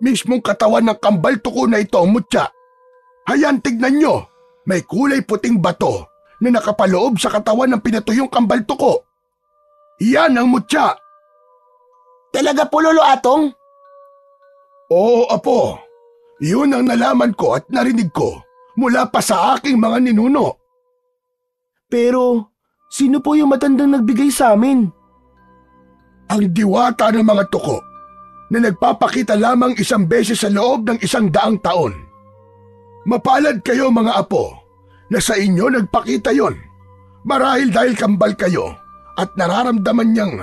Mismong katawan ng kambal tuko na ito ang mutya. Hayan, tignan nyo. May kulay puting bato na nakapaloob sa katawan ng pinatuyong kambal tuko. Yan ang mutya. Talaga po, Lolo Atong? Oo, apo. Yun ang nalaman ko at narinig ko mula pa sa aking mga ninuno. Pero, sino po yung matandang nagbigay sa amin? Ang diwata ng mga tuko na nagpapakita lamang isang beses sa loob ng 100 taon. Mapalad kayo mga apo na sa inyo nagpakita yon. Marahil dahil kambal kayo at nararamdaman niyang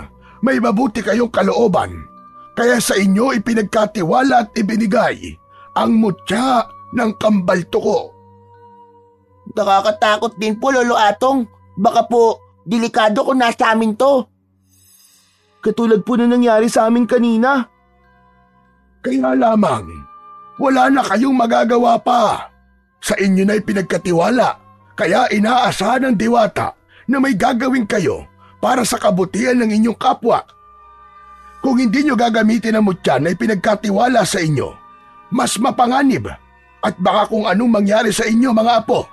may mabuti kayong kalooban, kaya sa inyo ipinagkatiwala at ibinigay ang mutya ng kambal tuko. Nakakatakot din po, Lolo Atong. Baka po, delikado kung nasa amin to. Katulad po na nangyari sa amin kanina. Kaya lamang, wala na kayong magagawa pa. Sa inyo na ipinagkatiwala, kaya inaasahan ng diwata na may gagawin kayo para sa kabutihan ng inyong kapwa. Kung hindi nyo gagamitin ang mutya na ipinagkatiwala sa inyo, mas mapanganib at baka kung anong mangyari sa inyo mga apo.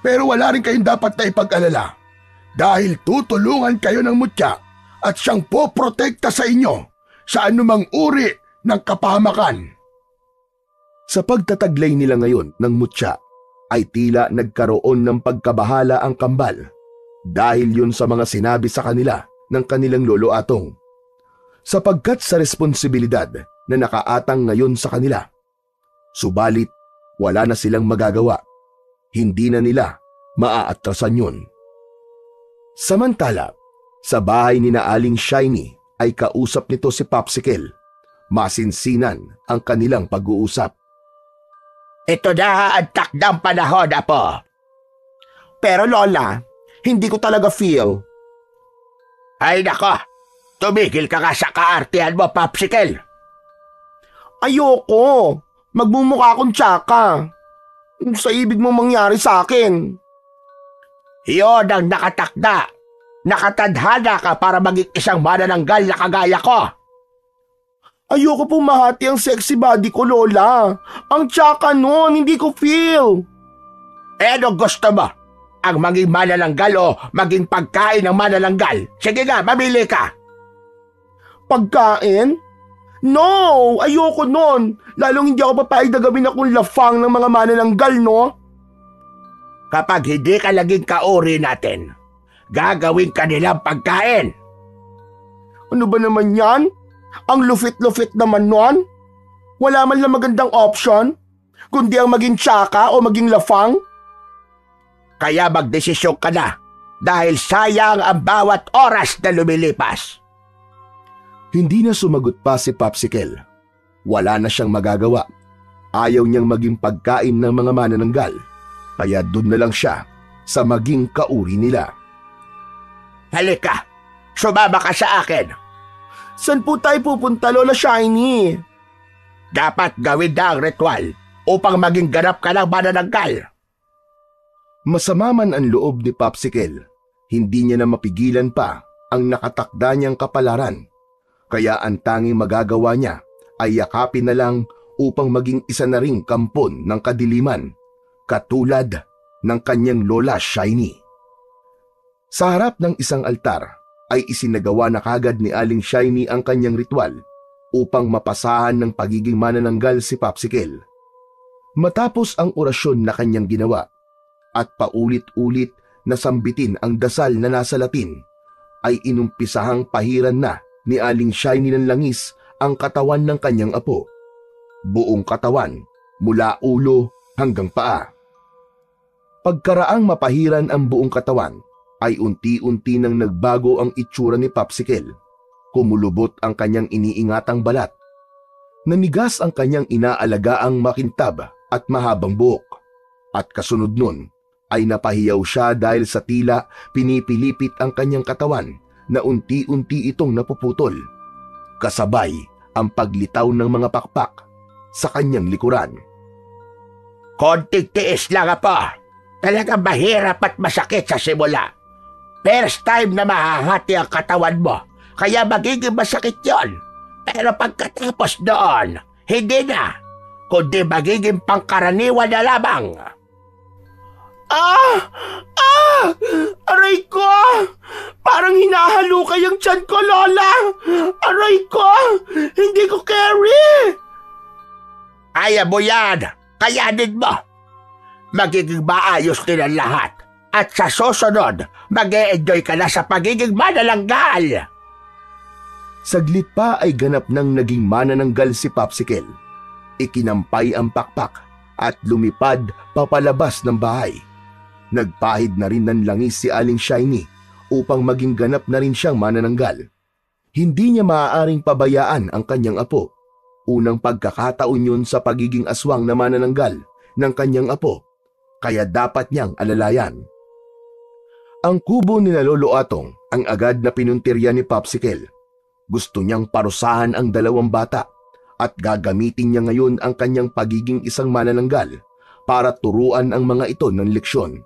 Pero wala rin kayong dapat na ipag-alala dahil tutulungan kayo ng mutya at siyang poprotekta sa inyo sa anumang uri ng kapahamakan. Sa pagtataglay nila ngayon ng mutya, ay tila nagkaroon ng pagkabahala ang kambal dahil yun sa mga sinabi sa kanila ng kanilang lolo Atong. Sapagkat sa responsibilidad na nakaatang ngayon sa kanila. Subalit, wala na silang magagawa. Hindi na nila maaatrasan yun. Samantala, sa bahay ni na Aling Shiny ay kausap nito si Popsicle. Masinsinan ang kanilang pag-uusap. Ito na ang takdang panahon, Apo. Pero Lola, hindi ko talaga feel. Ay nako, tumigil ka nga sa kaartihan mo, Popsicle. Ayoko. Magmumukha akong tsaka. Ano sa ibig mo mangyari sa akin? Iyon ang nakatakda. Nakatadhana ka para maging isang manananggal na kagaya ko. Ayoko pong mahati ang sexy body ko, Lola. Ang tsaka nun, hindi ko feel. Ano gusto mo? Ang maging manananggal o maging pagkain ng manananggal? Sige nga, mamili ka. Pagkain? No! Ayoko nun. Lalong hindi ako papayag na gawin akong lafang ng mga manananggal, no? Kapag hindi ka naging kauri natin, gagawin ka nilang pagkain. Ano ba naman yan? Ang lufit-lufit naman nun? Wala man lang magandang option? Kundi ang maging tsaka o maging lafang? Kaya magdesisyon ka na dahil sayang ang bawat oras na lumilipas. Hindi na sumagot pa si Popsicle. Wala na siyang magagawa. Ayaw niyang maging pagkain ng mga manananggal. Kaya doon na lang siya sa maging kauri nila. Halika, sumama ka sa akin. Saan po tayo pupunta, Lola Shiny? Dapat gawin na ang ritual upang maging ganap ka ng manananggal. Masama man ang loob ni Popsicle, hindi niya na mapigilan pa ang nakatakda niyang kapalaran. Kaya ang tanging magagawa niya ay yakapin na lang upang maging isa na ring kampon ng kadiliman, katulad ng kanyang lola Shiny. Sa harap ng isang altar ay isinagawa na kagad ni Aling Shiny ang kanyang ritual upang mapasahan ng pagiging manananggal si Popsicle. Matapos ang orasyon na kanyang ginawa at paulit-ulit na sambitin ang dasal na nasa Latin, ay inumpisahang pahiran na ni Aling Shiny ng langis ang katawan ng kanyang apo. Buong katawan, mula ulo hanggang paa. Pagkaraang mapahiran ang buong katawan, ay unti-unti nang nagbago ang itsura ni Popsicle. Kumulubot ang kanyang iniingatang balat. Nanigas ang kanyang inaalagaang makintab at mahabang buhok. At kasunod nun, ay napahiyaw siya dahil sa tila pinipilipit ang kanyang katawan na unti-unti itong napuputol. Kasabay ang paglitaw ng mga pakpak sa kanyang likuran. Konting tiis lang, Apo. Talagang mahirap at masakit sa simula. First time na mahahati ang katawan mo, kaya magiging masakit yon. Pero pagkatapos doon, hindi na, kundi magiging pangkaraniwan na lamang. Aray ko! Parang hinahalukay ang tiyan ko, Lola! Aray ko! Hindi ko carry! Kaya mo yan! Kayanin mo! Magiging maayos din ang lahat. At sa susunod, mag-e-enjoy ka na sa pagiging manananggal. Saglit pa ay ganap nang naging manananggal si Popsicle. Ikinampay ang pakpak at lumipad papalabas ng bahay. Nagpahid na rin ng langis si Aling Shiny upang maging ganap na rin siyang manananggal. Hindi niya maaaring pabayaan ang kanyang apo. Unang pagkakataon yun sa pagiging aswang na manananggal ng kanyang apo, kaya dapat niyang alalayan. Ang kubo ni Lolo Atong ang agad na pinuntirya ni Popsicle. Gusto niyang parusahan ang dalawang bata at gagamitin niya ngayon ang kanyang pagiging isang manananggal para turuan ang mga ito ng leksyon.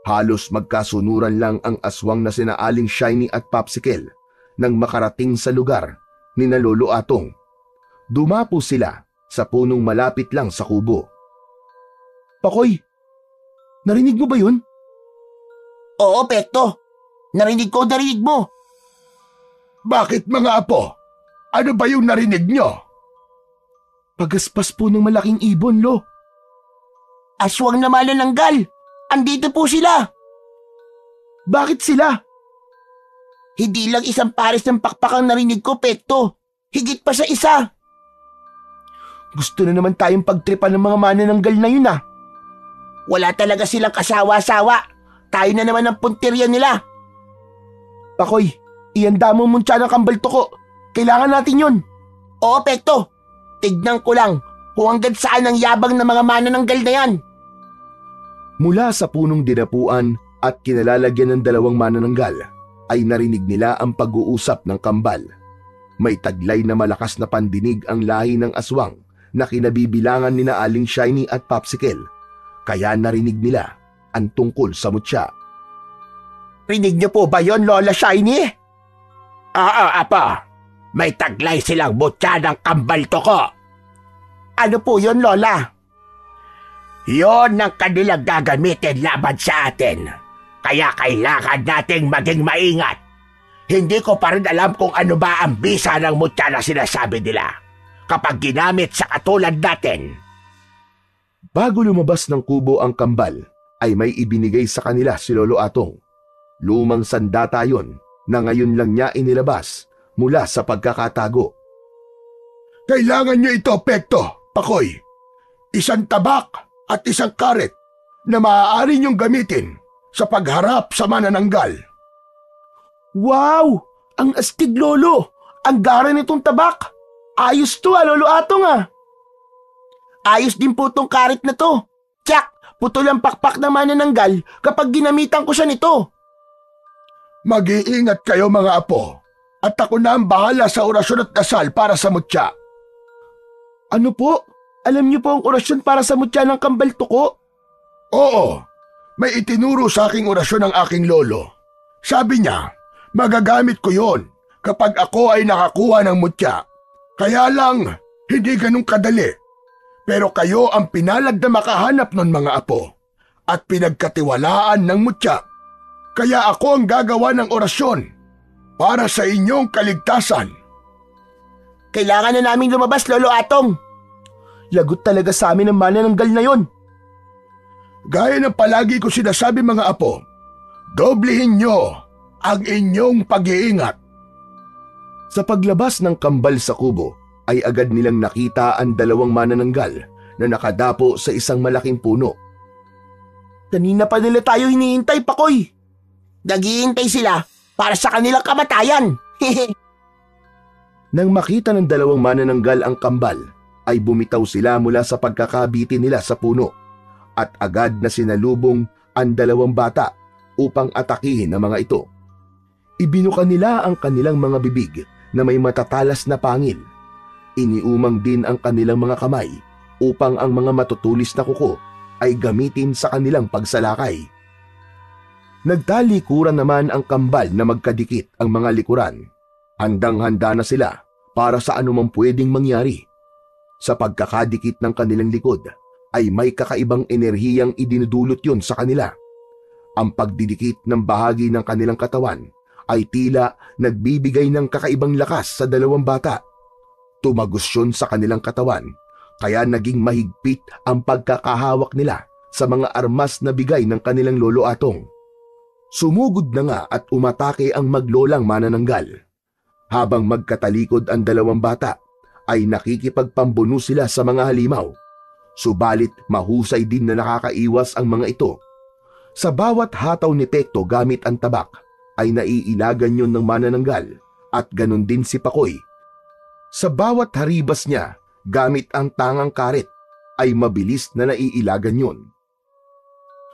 Halos magkasunuran lang ang aswang na sina Aling Shiny at Popsicle nang makarating sa lugar ni Lolo Atong. Dumapo sila sa punong malapit lang sa kubo. Pakoy, narinig mo ba yun? Oo, Pekto. Narinig mo. Bakit mga apo? Ano ba yung narinig nyo? Pagaspas po ng malaking ibon, Lo. Aswang na manananggal. Andito po sila. Bakit sila? Hindi lang isang pares ng pakpak ang narinig ko, Pekto. Higit pa sa isa. Gusto na naman tayong pagtripan ng mga manananggal na yun, ah. Wala talaga silang kasawa-sawa. Tayo na naman ang puntirya nila. Pakoy, ihanda mo mong tiyan ng kambal toko. Kailangan natin yun. Oo, Pekto. Tignan ko lang kung hanggang saan ang yabang ng mga manananggal na yan. Mula sa punong dinapuan at kinalalagyan ng dalawang manananggal ay narinig nila ang pag-uusap ng kambal. May taglay na malakas na pandinig ang lahi ng aswang na kinabibilangan ni na Aling Shiny at Popsicle, kaya narinig nila ang tungkol sa mutya. Rinig niyo po ba yon, Lola Shiny? Oo, Apo. May taglay silang mutya ng kambal toko. Ano po yon, Lola? Yon ang kanilang gagamitin laban sa atin. Kaya kailangan nating maging maingat. Hindi ko pa rin alam kung ano ba ang bisa ng mutya na sinasabi nila kapag ginamit sa katulad natin. Bago lumabas ng kubo ang kambal, ay may ibinigay sa kanila si Lolo Atong. Lumang sandata yon na ngayon lang niya inilabas mula sa pagkakatago. Kailangan nyo ito, Pekto, Pakoy. Isang tabak at isang karet na maaari nyong gamitin sa pagharap sa manananggal. Wow! Ang astig, Lolo! Ang gara nitong tabak! Ayos to, Lolo Atong, Ayos din po tong karit na to. Tsak! Putol ang pakpak na manananggal kapag ginamitan ko siya nito. Mag-iingat kayo, mga apo, at ako na ang bahala sa orasyon at dasal para sa mutya. Ano po? Alam niyo po ang orasyon para sa mutya ng kambal toko? Oo, may itinuro sa aking orasyon ng aking lolo. Sabi niya, magagamit ko yon kapag ako ay nakakuha ng mutya. Kaya lang, hindi ganun kadali. Pero kayo ang pinalad na makahanap nun, mga apo, at pinagkatiwalaan ng mutya. Kaya ako ang gagawa ng orasyon para sa inyong kaligtasan. Kailangan na naming lumabas, Lolo Atong. Lagot talaga sa amin ang manananggal na yon. Gaya ng palagi ko sinasabi, mga apo, doblehin nyo ang inyong pag-iingat. Sa paglabas ng kambal sa kubo, ay agad nilang nakita ang dalawang manananggal na nakadapo sa isang malaking puno. Kanina pa nila tayo hinihintay, Pakoy. Naghihintay sila para sa kanilang kamatayan. Nang makita ng dalawang manananggal ang kambal, ay bumitaw sila mula sa pagkakabiti nila sa puno at agad na sinalubong ang dalawang bata upang atakihin ang mga ito. Ibinuka nila ang kanilang mga bibig na may matatalas na pangil. Iniumang din ang kanilang mga kamay upang ang mga matutulis na kuko ay gamitin sa kanilang pagsalakay. Nagtalikuran naman ang kambal na magkadikit ang mga likuran. Handang-handa na sila para sa anumang pwedeng mangyari. Sa pagkakadikit ng kanilang likod ay may kakaibang enerhiyang idinudulot yun sa kanila. Ang pagdidikit ng bahagi ng kanilang katawan ay tila nagbibigay ng kakaibang lakas sa dalawang bata. Tumagos yun sa kanilang katawan, kaya naging mahigpit ang pagkakahawak nila sa mga armas na bigay ng kanilang Lolo Atong. Sumugod na nga at umatake ang maglolang manananggal. Habang magkatalikod ang dalawang bata, ay nakikipagpambuno sila sa mga halimaw. Subalit mahusay din na nakakaiwas ang mga ito. Sa bawat hataw ni Pekto gamit ang tabak, ay naiilagan yun ng manananggal at ganun din si Pakoy. Sa bawat haribas niya, gamit ang tangang karet, ay mabilis na naiilagan yun.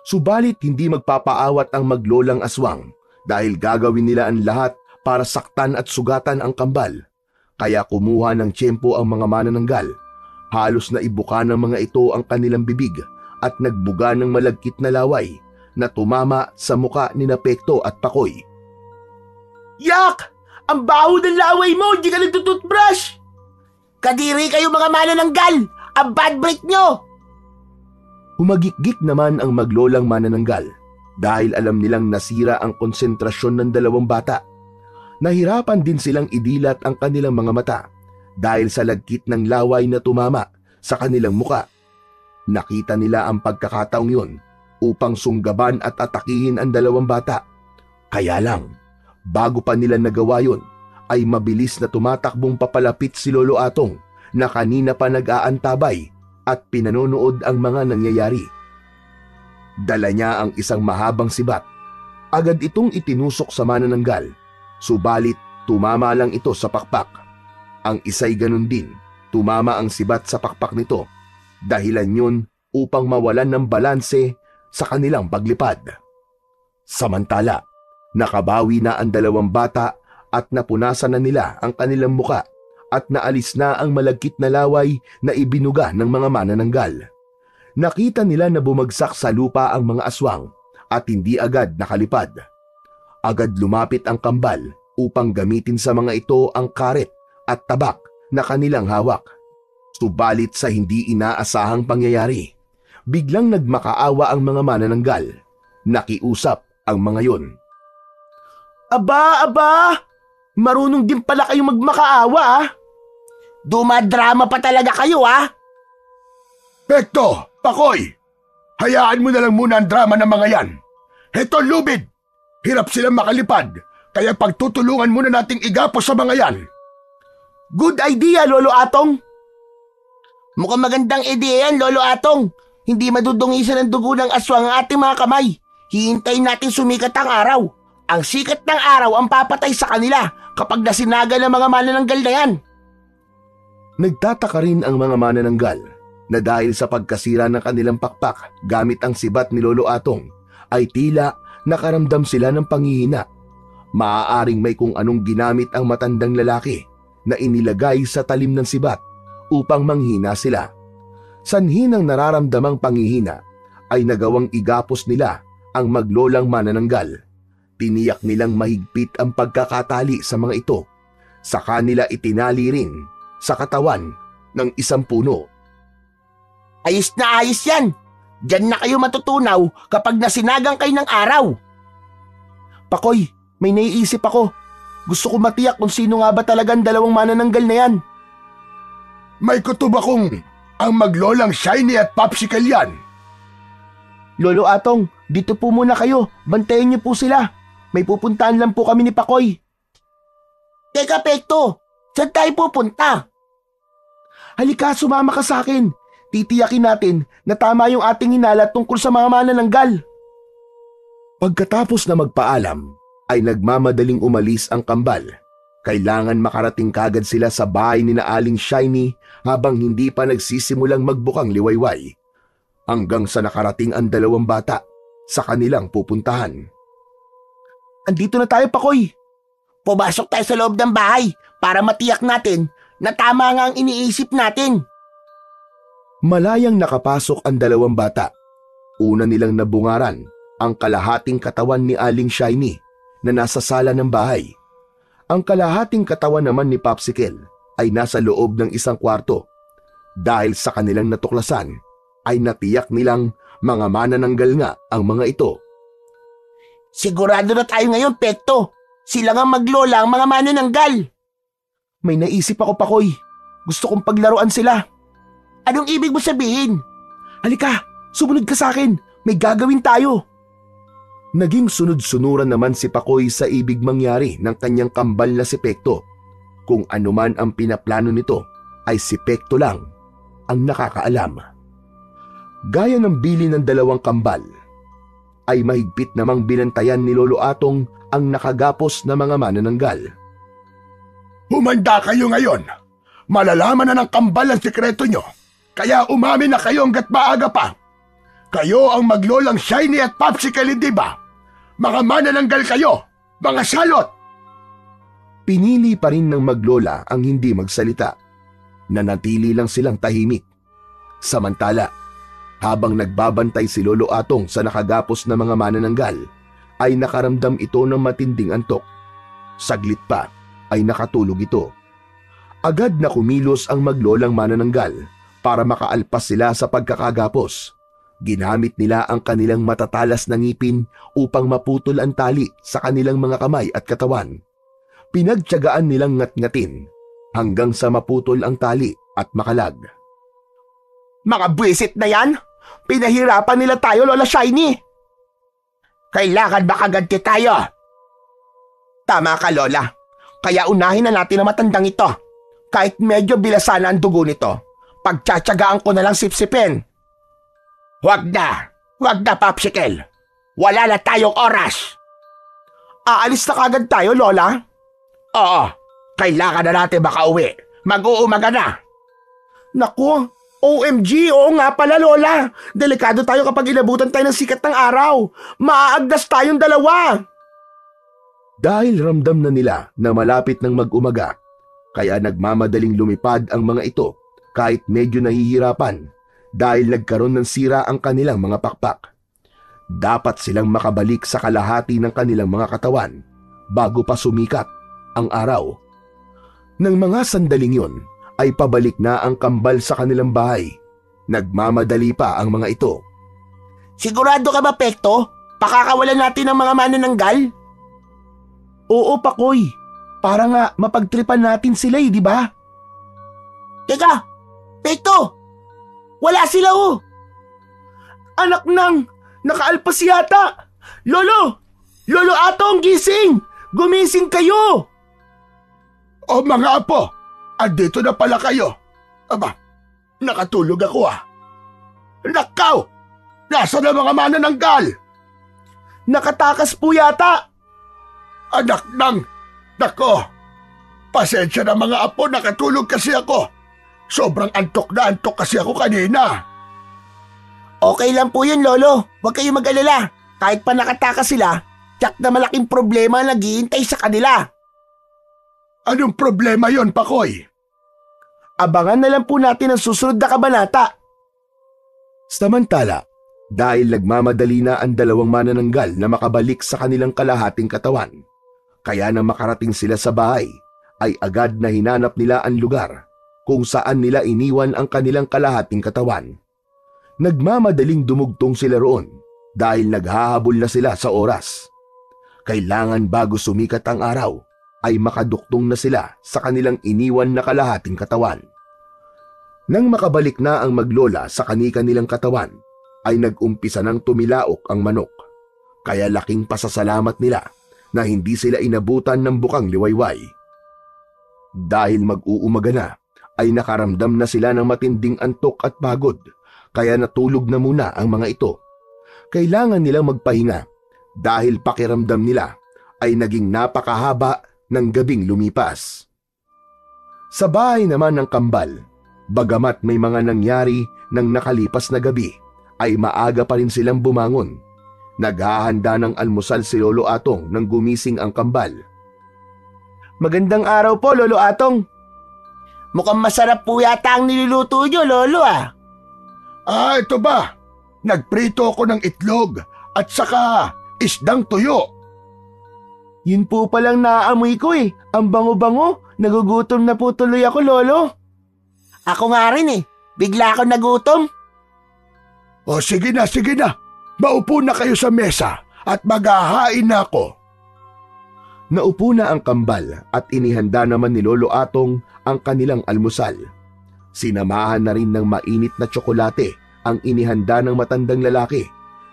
Subalit hindi magpapaawat ang maglolang aswang dahil gagawin nila ang lahat para saktan at sugatan ang kambal. Kaya kumuha ng tiyempo ang mga manananggal. Halos na ibuka ng mga ito ang kanilang bibig at nagbuga ng malagkit na laway na tumama sa muka ni Pekto at Pakoy. Yak! Ang baho ng laway mo! Hindi ka nagtututbrush! Kadiri kayo, mga manananggal! Ang bad break nyo! Humagikgik naman ang maglolang manananggal dahil alam nilang nasira ang konsentrasyon ng dalawang bata. Nahirapan din silang idilat ang kanilang mga mata dahil sa lagkit ng laway na tumama sa kanilang muka. Nakita nila ang pagkakataong yun upang sunggaban at atakihin ang dalawang bata. Kaya lang, bago pa nila nagawa yun, ay mabilis na tumatakbong papalapit si Lolo Atong na kanina pa nag-aantabay at pinanonood ang mga nangyayari. Dala niya ang isang mahabang sibat. Agad itong itinusok sa manananggal, subalit tumama lang ito sa pakpak. Ang isa'y ganun din, tumama ang sibat sa pakpak nito. Dahilan yun upang mawalan ng balanse sa kanilang paglipad. Samantala, nakabawi na ang dalawang bata at napunasan na nila ang kanilang muka at naalis na ang malagkit na laway na ibinuga ng mga manananggal. Nakita nila na bumagsak sa lupa ang mga aswang at hindi agad nakalipad. Agad lumapit ang kambal upang gamitin sa mga ito ang karet at tabak na kanilang hawak. Subalit sa hindi inaasahang pangyayari, biglang nagmakaawa ang mga manananggal. Nakiusap ang mga yon. Aba! Marunong din pala kayong magmakaawa ah. Dumadrama pa talaga kayo ah. Pekto, Pakoy, hayaan mo na lang muna ang drama ng mga yan. Heto lubid, hirap silang makalipad, kaya pagtutulungan muna nating igapos sa mga yan. Good idea, Lolo Atong. Mukhang magandang ideya yan, Lolo Atong. Hindi madudungisan ng dugo ng aswang ang ating mga kamay. Hihintayin natin sumikat ang araw. Ang sikat ng araw ang papatay sa kanila kapag nasinaga ng mga manananggal na yan. Nagtataka rin ang mga manananggal na dahil sa pagkasira ng kanilang pakpak gamit ang sibat ni Lolo Atong ay tila nakaramdam sila ng panghihina. Maaaring may kung anong ginamit ang matandang lalaki na inilagay sa talim ng sibat upang manghina sila. Sanhi ng nararamdamang panghihina ay nagawang igapos nila ang maglolang manananggal. Tiniyak nilang mahigpit ang pagkakatali sa mga ito. Sa kanila itinali rin sa katawan ng isang puno. Ayos na ayos yan. Diyan na kayo matutunaw kapag nasinagang kayo ng araw. Pakoy, may naiisip ako. Gusto ko matiyak kung sino nga ba talagang dalawang manananggal na yan. May kutob akong ang maglolang Shiny at Popsicle yan. Lolo Atong, dito po muna kayo. Bantayan niyo po sila. May pupuntahan lang po kami ni Pakoy. Teka, Pekto. Saan tayo pupunta? Halika, sumama ka sa akin. Titiyakin natin na tama yung ating hinala tungkol sa mga manananggal. Pagkatapos na magpaalam, ay nagmamadaling umalis ang kambal. Kailangan makarating kagad sila sa bahay ni na Aling Shiny habang hindi pa nagsisimulang magbukang liwayway. Hanggang sa nakarating ang dalawang bata sa kanilang pupuntahan. Andito na tayo, Pakoy. Pumasok tayo sa loob ng bahay para matiyak natin na tama nga ang iniisip natin. Malayang nakapasok ang dalawang bata. Una nilang nabungaran ang kalahating katawan ni Aling Shiny na nasa sala ng bahay. Ang kalahating katawan naman ni Popsicle ay nasa loob ng isang kwarto. Dahil sa kanilang natuklasan, ay natiyak nilang mga manananggal nga ang mga ito. Sigurado na tayo ngayon, Pekto. Sila nga maglola ang mga manananggal. May naisip ako, Pakoy. Gusto kong paglaruan sila. Anong ibig mo sabihin? Halika, sumunod ka sa akin. May gagawin tayo. Naging sunod-sunuran naman si Pakoy sa ibig mangyari ng kanyang kambal na si Pekto. Kung anuman ang pinaplano nito ay si Pekto lang ang nakakaalam. Gaya ng bili ng dalawang kambal, ay mahigpit namang binantayan ni Lolo Atong ang nakagapos na mga manananggal. Humanda kayo ngayon. Malalaman na ng kambal ang sikreto nyo. Kaya umamin na kayo hanggat maaga pa. Kayo ang maglolang Shiny at Popsicle, hindi ba? Mga manananggal kayo, mga salot! Pinili pa rin ng maglola ang hindi magsalita. Nanatili lang silang tahimik. Samantala, habang nagbabantay si Lolo Atong sa nakagapos na mga manananggal, ay nakaramdam ito ng matinding antok. Saglit pa ay nakatulog ito. Agad na kumilos ang maglolang manananggal para makaalpas sila sa pagkakagapos. Ginamit nila ang kanilang matatalas na ngipin upang maputol ang tali sa kanilang mga kamay at katawan. Pinagtiyagaan nilang ngat-ngatin hanggang sa maputol ang tali at makalag. Mga buwisit na yan! Pinahirapan nila tayo, Lola Shiny! Kailangan makaganti tayo! Tama ka, Lola. Kaya unahin na natin ang matandang ito. Kahit medyo bilasan ang dugo nito, pagtsatsagaan ko na lang sipsipin. Wag na, Popsicle. Wala na tayong oras. Aalis na kagad tayo, Lola? Oo, kailangan na natin makauwi Mag-uumaga na. Naku, OMG, oo nga pala Lola. Delikado tayo kapag inabutan tayo ng sikat ng araw. Maaagdas tayong dalawa. Dahil ramdam na nila na malapit ng mag-umaga, kaya nagmamadaling lumipad ang mga ito kahit medyo nahihirapan dahil nagkaroon ng sira ang kanilang mga pakpak. Dapat silang makabalik sa kalahati ng kanilang mga katawan bago pa sumikat ang araw. Nang mga sandaling yon ay pabalik na ang kambal sa kanilang bahay. Nagmamadali pa ang mga ito. Sigurado ka ba, Pekto? Pakakawalan natin ang mga manananggal? Oo, Pakoy. Para nga mapagtripan natin sila di ba? Teka, Pekto! Wala sila Anak nang, nakaalpas yata! Lolo! Lolo Atong, gising! Gumising kayo! O mga apo, andito na pala kayo. Aba, nakatulog ako Nakaw! Nasaan ang mga manananggal? Nakatakas po yata! Anak nang, nako! Pasensya na mga apo, nakatulog kasi ako. Sobrang antok na antok kasi ako kanina. Okay lang po yun, Lolo. Huwag kayong mag-alala. Kahit pa nakatakas sila, tiyak na malaking problema ang naghihintay sa kanila. Anong problema yon, Pakoy? Abangan na lang po natin ang susunod na kabanata. Samantala, dahil nagmamadali na ang dalawang manananggal na makabalik sa kanilang kalahating katawan, kaya nang makarating sila sa bahay, ay agad na hinanap nila ang lugar kung saan nila iniwan ang kanilang kalahating katawan. Nagmamadaling dumugtong sila roon dahil naghahabol na sila sa oras. Kailangan bago sumikat ang araw ay makaduktong na sila sa kanilang iniwan na kalahating katawan. Nang makabalik na ang maglola sa kani-kanilang katawan, ay nag-umpisa ng tumilaok ang manok. Kaya laking pasasalamat nila na hindi sila inabutan ng bukang liwayway. Dahil mag-uumaga na, ay nakaramdam na sila ng matinding antok at pagod, kaya natulog na muna ang mga ito. Kailangan nilang magpahinga dahil pakiramdam nila ay naging napakahaba ng gabing lumipas. Sa bahay naman ng kambal, bagamat may mga nangyari ng nakalipas na gabi, ay maaga pa rin silang bumangon. Naghahanda ng almusal si Lolo Atong nang gumising ang kambal. Magandang araw po, Lolo Atong. Mukhang masarap po yata ang niluluto nyo, Lolo Ito ba? Nagprito ako ng itlog at saka isdang tuyo. Yun po palang naaamoy ko Ang bango-bango. Nagugutom na po tuloy ako, Lolo. Ako nga rin Bigla ako nagutom. O sige na, sige na. Maupo na kayo sa mesa at maghahain na ako. Naupo na ang kambal at inihanda naman ni Lolo Atong ang kanilang almusal. Sinamahan na rin ng mainit na tsokolate ang inihanda ng matandang lalaki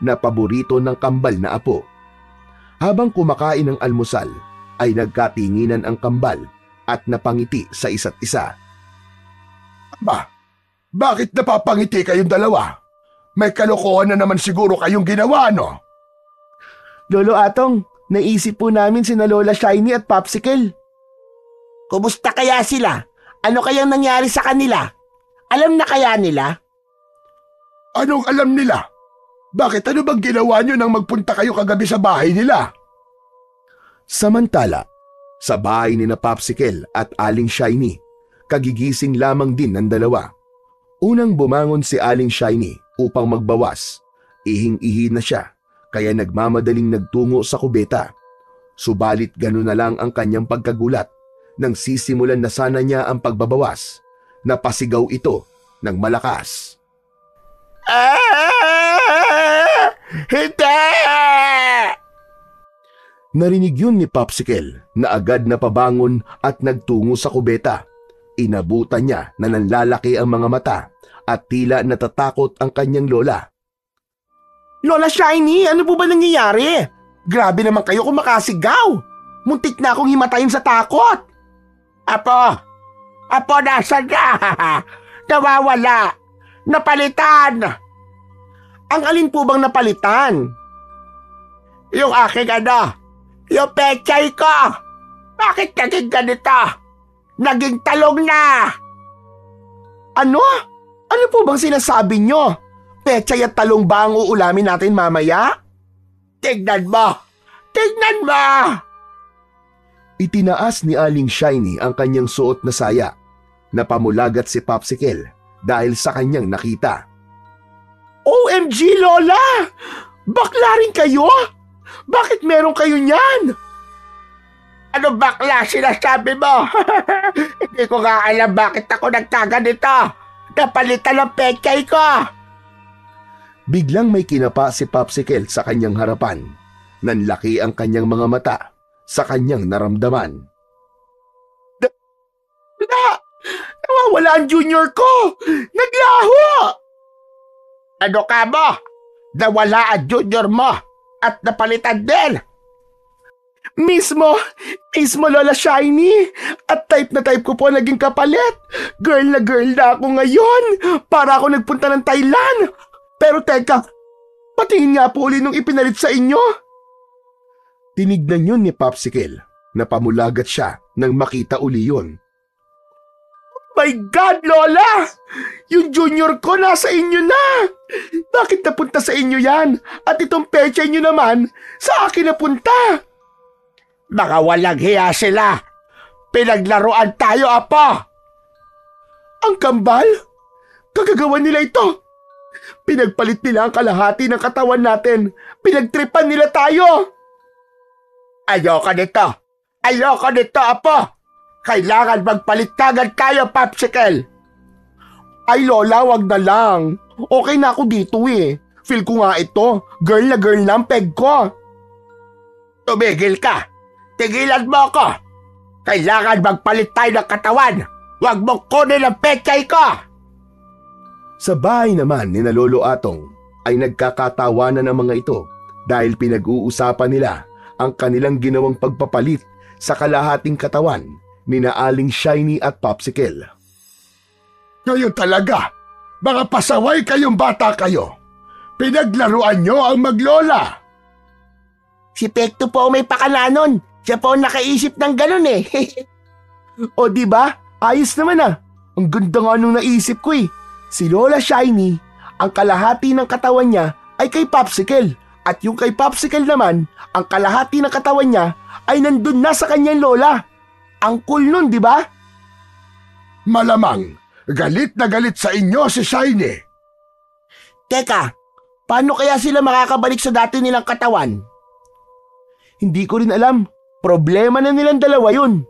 na paborito ng kambal na apo. Habang kumakain ng almusal, ay nagkatinginan ang kambal at napangiti sa isa't isa. Bakit napapangiti kayong dalawa? May kalokohan na naman siguro kayong ginawa, no? Lolo Atong, naisip po namin sina Lola Shiny at Popsicle. Kumusta kaya sila? Ano kayang nangyari sa kanila? Alam na kaya nila? Anong alam nila? Bakit ano bang ginawa nyo nang magpunta kayo kagabi sa bahay nila? Samantala, sa bahay ni na Popsicle at Aling Shiny, kagigising lamang din ng dalawa. Unang bumangon si Aling Shiny upang magbawas. Ihing-ihi na siya, kaya nagmamadaling nagtungo sa kubeta. Subalit gano'n na lang ang kanyang pagkagulat nang sisimulan na sana niya ang pagbabawas. Napasigaw ito ng malakas. Hindi! Narinig yun ni Popsicle na agad na pabangon at nagtungo sa kubeta. Inabutan niya na nanlalaki ang mga mata at tila natatakot ang kanyang lola. Lola Shiny, ano po ba nangyayari? Grabe naman kayo kung makasigaw. Muntik na akong himatayin sa takot. Apo, nasan ka? Nawawala. Napalitan. Ang alin po bang napalitan? Yung aking yung pechay ko. Bakit naging ganito? naging talong na! Ano? Ano po bang sinasabi nyo? Pechay at talong ba ang uulamin natin mamaya? Tignan mo! Tignan mo! Itinaas ni Aling Shiny ang kanyang suot na saya. Napamulagat si Popsicle dahil sa kanyang nakita. OMG, Lola! Bakla rin kayo? Bakit meron kayo niyan? Ano bakla sinasabi mo? Hindi ko nga alam bakit ako nagkaganito. Napalitan ng pechay ko. Biglang may kinapa si Popsicle sa kanyang harapan. Nanlaki ang kanyang mga mata sa kanyang naramdaman. Nawawala ang junior ko! Naglaho! Ano ka mo? Nawala ang junior mo at napalitan din. Mismo Lola Shiny. At type na type ko po naging kapalit. Girl na ako ngayon. Para ako nagpunta ng Thailand. Pero teka, patingin nga po uli nung ipinalit sa inyo. Tinignan yun ni Popsicle. Napamulagat siya nang makita uli yun. My God, Lola! Yung junior ko nasa inyo na! Bakit napunta sa inyo yan? At itong pechay nyo naman, sa akin napunta! Mga walang hiya sila. Pinaglaruan tayo, Apo. Ang kambal? Kagagawa nila ito. Pinagpalit nila ang kalahati ng katawan natin. Pinagtripan nila tayo. Ayoko nito. Ayoko nito, Apo. Kailangan magpalit kagad tayo, Popsicle. Ay, Lola, wag na lang. Okay na ako dito eh. Feel ko nga ito. Girl na ang peg ko. Tumigil ka. Tigilan mo ako. Kailangan magpalit tayo ng katawan. Huwag mo kunin ang pechay ko. Sa bahay naman ni Lolo Atong ay nagkakatawanan ng mga ito dahil pinag-uusapan nila ang kanilang ginawang pagpapalit sa kalahating katawan ni Aling Shiny at Popsicle. Kayo talaga, mga pasaway kayong bata kayo. Pinaglaruan nyo ang maglola. Si Pekto po may pakalanon. Siya po ang nakaisip ng ganun eh. O diba? Ayos naman ah. Ang ganda nga nung naisip ko eh. Si Lola Shiny, ang kalahati ng katawan niya ay kay Popsicle. At yung kay Popsicle naman, ang kalahati ng katawan niya ay nandun na sa kanyang lola. Ang cool nun, di ba? Malamang, galit na galit sa inyo si Shiny. Teka, paano kaya sila makakabalik sa dati nilang katawan? Hindi ko rin alam. Problema na nilang dalawa yun.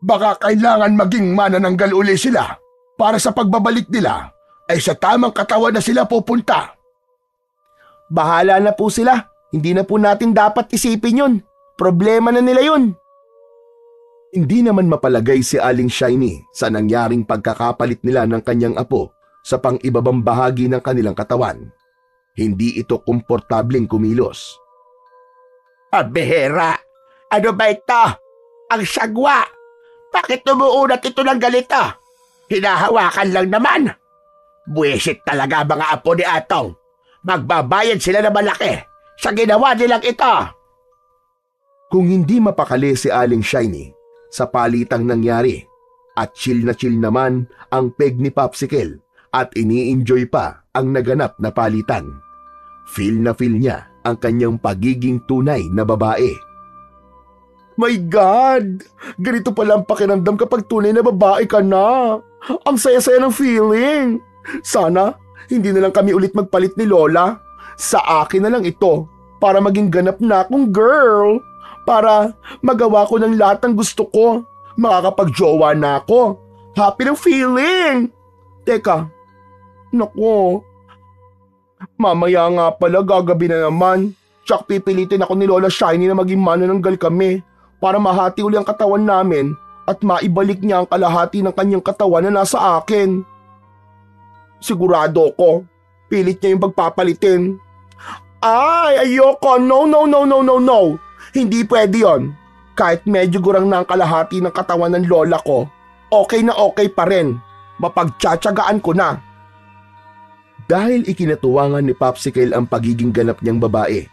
Baka kailangan maging manananggal uli sila para sa pagbabalik nila ay sa tamang katawan na sila pupunta. Bahala na po sila. Hindi na po natin dapat isipin yun. Problema na nila yun. Hindi naman mapalagay si Aling Shiny sa nangyaring pagkakapalit nila ng kanyang apo sa pang-ibabang bahagi ng kanilang katawan. Hindi ito komportableng kumilos. Bihira! Ano ba ito? Ang sagwa! Bakit umuunat ito ng ganito? Hinahawakan lang naman. Buwisit talaga mga apo ni Atong. Magbabayad sila na malaki sa ginawa nilang ito. Kung hindi mapakali si Aling Shiny sa palitang nangyari at chill naman ang peg ni Popsicle at ini-enjoy pa ang naganap na palitan. Feel na feel niya ang kanyang pagiging tunay na babae. My God! Ganito pala ang pakiramdam kapag tunay na babae ka na. Ang saya-saya ng feeling. Sana hindi na lang kami ulit magpalit ni Lola. Sa akin na lang ito para maging ganap na akong girl. Para magawa ko ng lahat ng gusto ko. Makakapag-jowa na ako. Happy ng feeling. Teka, naku. Mamaya nga pala gagabi na naman. Tsak pipilitin ako ni Lola Shiny na maging manananggal kami para mahati uli ang katawan namin at maibalik niya ang kalahati ng kanyang katawan na nasa akin. Sigurado ko, pilit niya yung pagpapalitin. Ay, ayoko. No. Hindi pwede yon. Kahit medyo gurang na ang kalahati ng katawan ng lola ko, okay na okay pa rin. Mapagtsatsagaan ko na. Dahil ikinatuwangan ni Popsicle ang pagiging ganap niyang babae,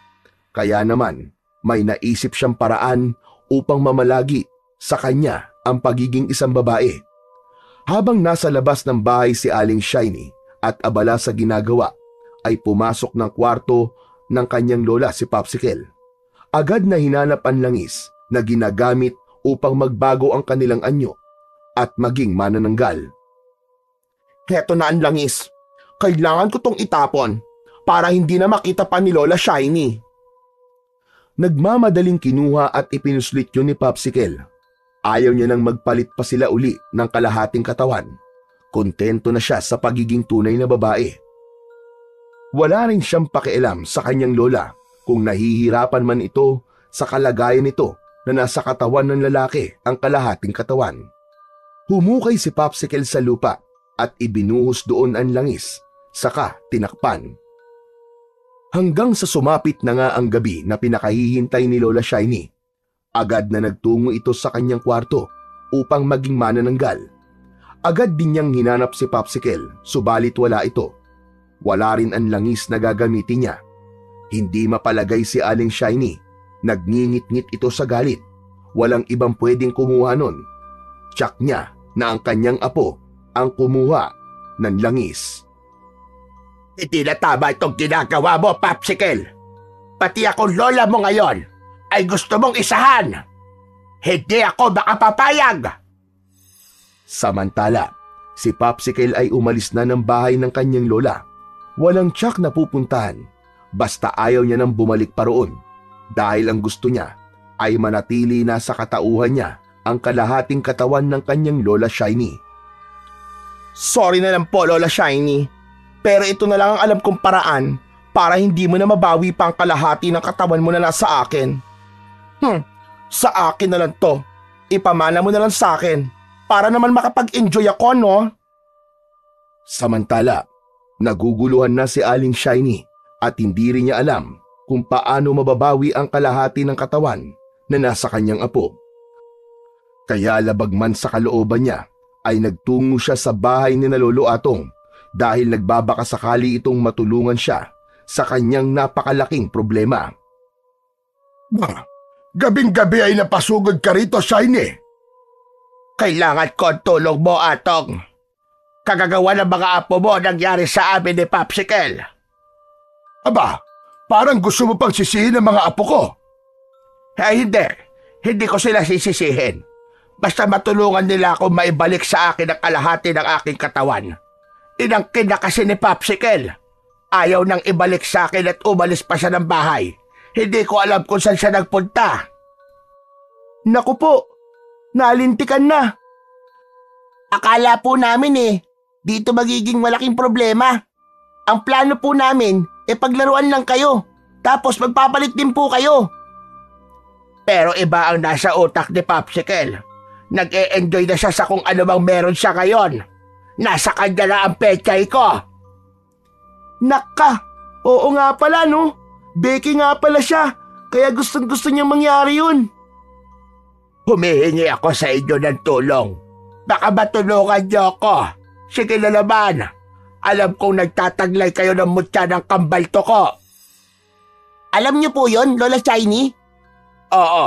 kaya naman may naisip siyang paraan upang mamalagi sa kanya ang pagiging isang babae. Habang nasa labas ng bahay si Aling Shiny at abala sa ginagawa, ay pumasok ng kwarto ng kanyang lola si Popsicle. Agad na hinanap ang langis na ginagamit upang magbago ang kanilang anyo at maging manananggal. Heto na ang langis. Kailangan ko tong itapon para hindi na makita pa ni Lola Shiny. Nagmamadaling kinuha at ipinuslit yun ni Popsicle. Ayaw niya nang magpalit pa sila uli ng kalahating katawan. Kontento na siya sa pagiging tunay na babae. Wala rin siyang pakialam sa kanyang lola kung nahihirapan man ito sa kalagayan nito na nasa katawan ng lalaki ang kalahating katawan. Humukay si Popsicle sa lupa at ibinuhos doon ang langis, saka tinakpan. Hanggang sa sumapit na nga ang gabi na pinakahihintay ni Lola Shiny. Agad na nagtungo ito sa kanyang kwarto upang maging manananggal. Agad din niyang hinanap si Popsicle, subalit wala ito. Wala rin ang langis na gagamitin niya. Hindi mapalagay si Aling Shiny. Nagngingit-ngit ito sa galit. Walang ibang pwedeng kumuha nun. Tiyak niya na ang kanyang apo ang kumuha ng langis. Hindi na tama itong ginagawa mo, Popsicle. Pati akong lola mo ngayon ay gusto mong isahan. Hindi ako makapapayag. Samantala, si Popsicle ay umalis na ng bahay ng kanyang lola. Walang tiyak na pupuntahan, basta ayaw niya nang bumalik pa roon dahil ang gusto niya ay manatili na sa katauhan niya ang kalahating katawan ng kanyang Lola Shiny. Sorry na lang po, Lola Shiny. Pero ito na lang ang alam kong paraan para hindi mo na mabawi pa ang kalahati ng katawan mo na nasa akin. Sa akin na lang to. Ipamana mo na lang sa akin para naman makapag-enjoy ako, no? Samantala, naguguluhan na si Aling Shiny at hindi rin niya alam kung paano mababawi ang kalahati ng katawan na nasa kanyang apo. Kaya labag man sa kalooban niya ay nagtungo siya sa bahay ni Lolo Atong dahil nagbabaka sakali itong matulungan siya sa kanyang napakalaking problema. Gabing-gabi ay napasugod ka rito, Shiny. Kailangan ko ang tulong mo, Atong. Kagagawa ng mga apo mo nangyari sa amin ni Popsicle. Aba, parang gusto mo pang sisihin ang mga apo ko. Ay hindi. Hindi ko sila sisisihin. Basta matulungan nila akong maibalik sa akin ang kalahati ng aking katawan. Inangkin na kasi ni Popsicle. Ayaw nang ibalik sa akin at umalis pa siya ng bahay. Hindi ko alam kung saan siya nagpunta. Naku po, nalintikan na. Akala po namin dito magiging malaking problema. Ang plano po namin paglaruan lang kayo, tapos magpapalit din po kayo. Pero iba ang nasa utak ni Popsicle. Nag-e-enjoy na siya sa kung ano bang meron siya ngayon. Nasa kanya na ang pechay ko. Naka, oo nga pala no. Becky nga pala siya, kaya gustong-gusto niyang mangyari yun. Humihingi ako sa inyo ng tulong. Baka matulungan niyo ako. Sige na naman. Alam kong nagtataglay kayo ng mutya ng kambalto ko. Alam niyo po yon, Lola Shiny? Oo,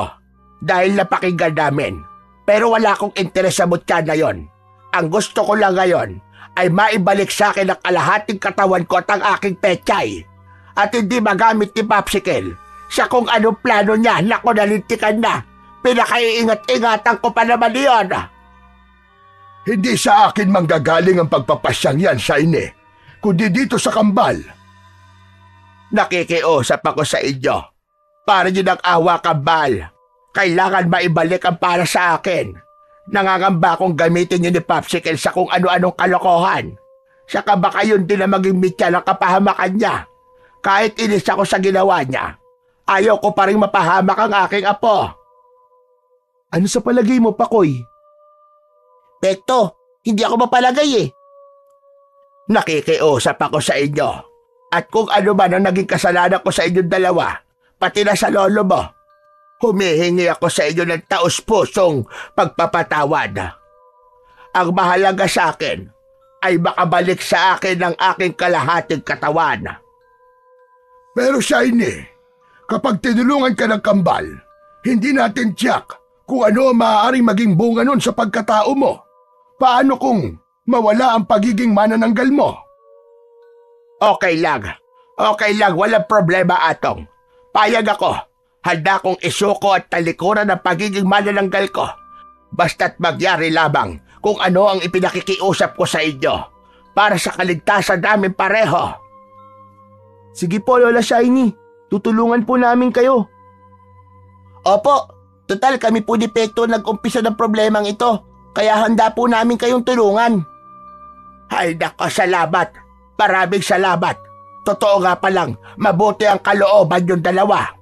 dahil napakinggan namin. Pero wala akong interes sa mutya na yon. Ang gusto ko lang ngayon ay maibalik sa akin ang kalahating katawan ko at ang aking pechay. At hindi magamit ni Popsicle sa kung anong plano niya. Naku, nalintikan na. Pinakaiingat-ingatan ko pa naman yun. Hindi sa akin manggagaling ang pagpapasyang yan, Shiny, kundi dito sa kambal. Nakikiusap ako sa inyo. Para niyo nag-awa, kambal. Kailangan maibalik ang para sa akin. Nangangamba akong gamitin niyo ni Popsicle sa kung ano-anong kalokohan. Saka baka yun din na maging mitya ng kapahamakan niya. Kahit inis ako sa ginawa niya, ayaw ko pa rin mapahamak ang aking apo. Ano sa palagay mo, Pakoy? Pekto, hindi ako mapalagay Nakikiusap ako sa inyo. At kung ano man ang naging kasalanan ko sa inyong dalawa, pati na sa lolo mo, humihingi ako sa inyo ng taos-pusong pagpapatawad. Ang mahalaga sa akin ay makabalik sa akin ang aking kalahating katawan. Pero Shiny, kapag tinulungan ka ng kambal, hindi natin tiyak kung ano ang maaaring maging bunga nun sa pagkatao mo. Paano kung mawala ang pagiging manananggal mo? Okay lang. Okay lang, walang problema, Atong. Payag ako. Handa kong isuko at talikuran ang pagiging manananggal ko. Basta't magyari lamang kung ano ang ipinakikiusap ko sa inyo para sa kaligtasan namin pareho. Sige po, Lola Shiny. Tutulungan po namin kayo. Opo, total kami po ni Pekto nag-umpisa ng problemang ito, kaya handa po namin kayong tulungan. Ay nako, salamat. Maraming salamat. Totoo nga pa lang, mabuti ang kalooban yung dalawa.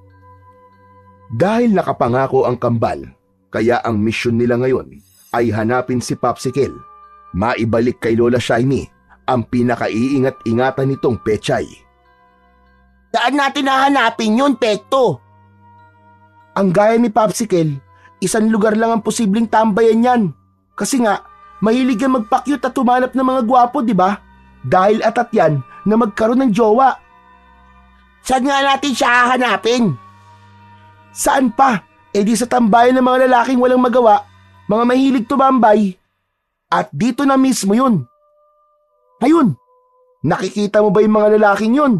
Dahil nakapangako ang kambal, kaya ang misyon nila ngayon ay hanapin si Popsicle. Maibalik kay Lola Shiny ang pinakaiingat-ingatan nitong pechay. Saan natin hahanapin yun, Pekto? Ang gaya ni Popsicle, isang lugar lang ang posibleng tambayan yan. Kasi nga, mahilig yan magpakyut at tumanap ng mga gwapo, di ba? Dahil atat yan na magkaroon ng jowa. Saan nga natin siya hahanapin? Saan pa? E di sa tambayan ng mga lalaking walang magawa, mga mahilig tumambay. At dito na mismo yun. Ayun, nakikita mo ba yung mga lalaking yun?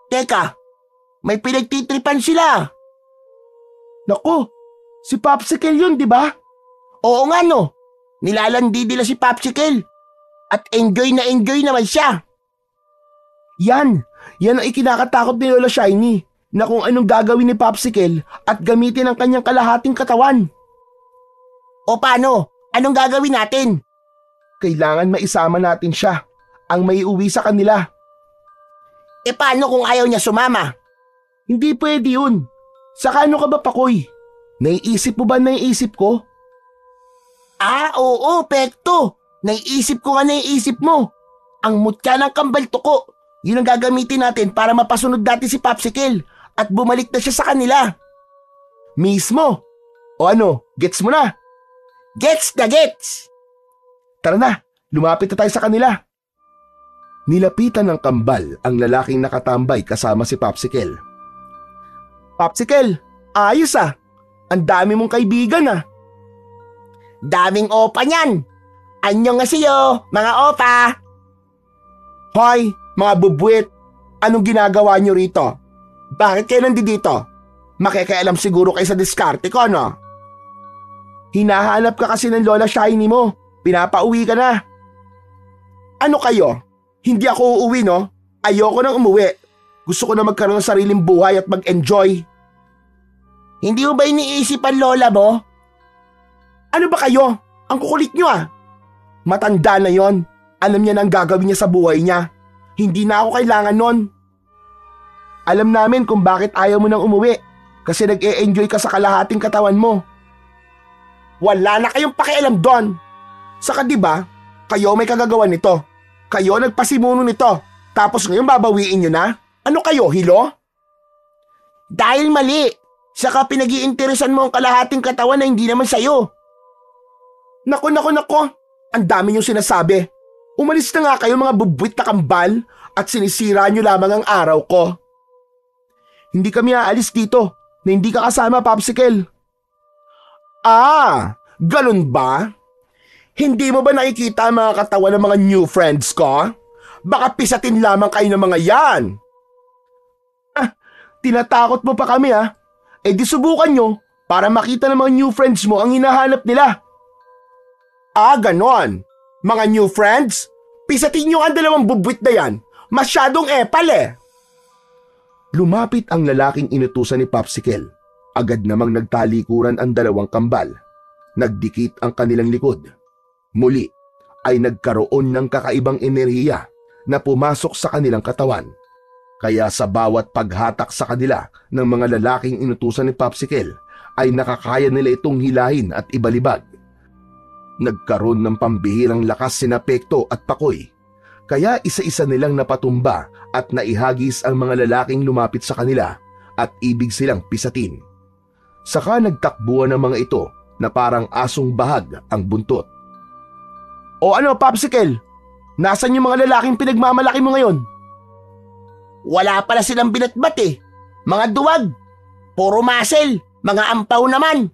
Teka, may pinagtitripan sila. Naku, si Popsicle yun, di ba? Oo nga no, nilalandi nila si Popsicle. At enjoy na enjoy naman siya. Yan ang ikinakatakot ni Lola Shiny, na kung anong gagawin ni Popsicle at gamitin ang kanyang kalahating katawan. O paano? Anong gagawin natin? Kailangan maisama natin siya, ang maiuwi sa kanila. E paano kung ayaw niya sumama? Hindi pwede yun. Saka ano ka ba, Pakoy? Naiisip mo ba naiisip ko? Ah, oo, Pekto. Naiisip ko nga naiisip mo. Ang mutya ng kambal tuko. Yun ang gagamitin natin para mapasunod natin si Popsicle at bumalik na siya sa kanila. Mismo. O ano, gets mo na? Gets na gets! Tara na, lumapit na tayo sa kanila. Nilapitan ng kambal ang lalaking nakatambay kasama si Popsicle. Popsicle, ayos ah. Ang dami mong kaibigan ah. Daming opa niyan. Annyeonghaseyo, mga opa. Hoy, mga bubwit. Anong ginagawa niyo rito? Bakit kayo nandito? Makikialam siguro kayo sa diskarte ko, no? Hinahanap ka kasi ng Lola Shiny mo. Pinapauwi ka na. Ano kayo? Hindi ako uuwi, no? Ayoko nang umuwi. Gusto ko na magkaroon ng sariling buhay at mag-enjoy. Hindi mo ba iniisip ang lola mo? Ano ba kayo? Ang kukulit nyo ah. Matanda na yon. Alam niya na ang gagawin niya sa buhay niya. Hindi na ako kailangan nun. Alam namin kung bakit ayaw mo nang umuwi. Kasi nag-e-enjoy ka sa kalahating katawan mo. Wala na kayong pakialam doon. Saka diba, kayo may kagagawan nito. Kayo nagpasimuno nito. Tapos ngayon babawiin nyo na? Ano kayo, hilo? Dahil mali. Saka pinag-iinteresan mo ang kalahating katawan na hindi naman sa'yo. Nako. Ang dami niyong sinasabi. Umalis na nga kayo mga bubwit na kambal at sinisira niyo lamang ang araw ko. Hindi kami aalis dito na hindi ka kasama, Popsicle. Ah, ganun ba? Hindi mo ba nakikita ang mga katawan ng mga new friends ko? Baka pisatin lamang kayo ng mga yan. Ah, tinatakot mo pa kami ah. Eh di subukan nyo para makita ng mga new friends mo ang hinahanap nila. Ah, ganon. Mga new friends? Pisatin nyo ang dalawang bubwit na yan. Masyadong epal eh. Lumapit ang lalaking inutusan ni Popsicle. Agad namang nagtalikuran ang dalawang kambal. Nagdikit ang kanilang likod. Muli ay nagkaroon ng kakaibang enerhiya na pumasok sa kanilang katawan. Kaya sa bawat paghatak sa kanila ng mga lalaking inutusan ni Popsicle ay nakakaya nila itong hilahin at ibalibag. Nagkaroon ng pambihirang lakas sina Pekto at Pakoy. Kaya isa-isa nilang napatumba at naihagis ang mga lalaking lumapit sa kanila at ibig silang pisatin. Saka nagtakbuhan ng mga ito na parang asong bahag ang buntot. O ano, Popsicle? Nasaan yung mga lalaking pinagmamalaki mo ngayon? Wala pala silang binatbat eh. Mga duwag. Puro muscle. Mga ampaw naman.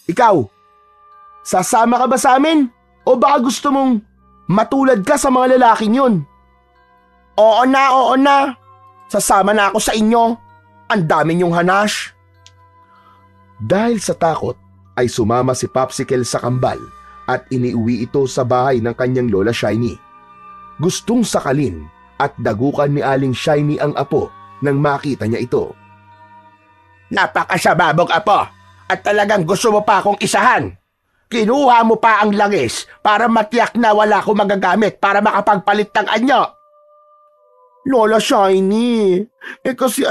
Ikaw, sasama ka ba sa amin? O baka gusto mong matulad ka sa mga lalaking yun? Oo na. Sasama na ako sa inyo. Ang dami niyong hanash. Dahil sa takot ay sumama si Popsicle sa kambal at iniuwi ito sa bahay ng kanyang lola Shiny. Gustong sakalin at dagukan ni Aling Shiny ang apo nang makita niya ito. Napakasababog, apo, at talagang gusto mo pa akong isahan. Kinuha mo pa ang langis para matiyak na wala akong magagamit para makapagpalit ng anyo. Lola Shiny, kasi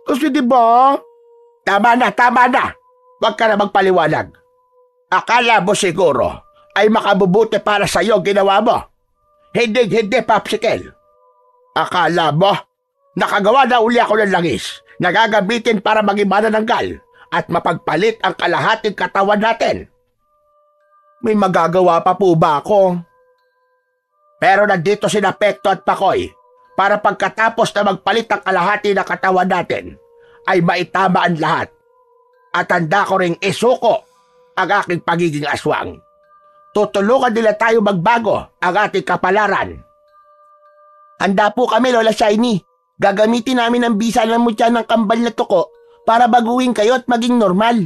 Kasi diba? Tama na. Huwag ka na magpaliwanag. Akala mo siguro ay makabubuti para sa'yo ginawa mo. Hindi, Popsicle. Akala mo, nakagawa na uli ako ng langis na gagamitin para maging manananggal at mapagpalit ang kalahating katawan natin. May magagawa pa po ba ako? Pero nandito sina Pekto at Pakoy para pagkatapos na magpalit ang kalahati ng katawan natin ay maitama ang lahat. At handa ko ring isuko ang aking pagiging aswang. Tutulungan nila tayo magbago ang ating kapalaran. Handa po kami, Lola Shiny. Gagamitin namin ang bisa ng mutya ng kambal na tuko para baguhin kayo at maging normal.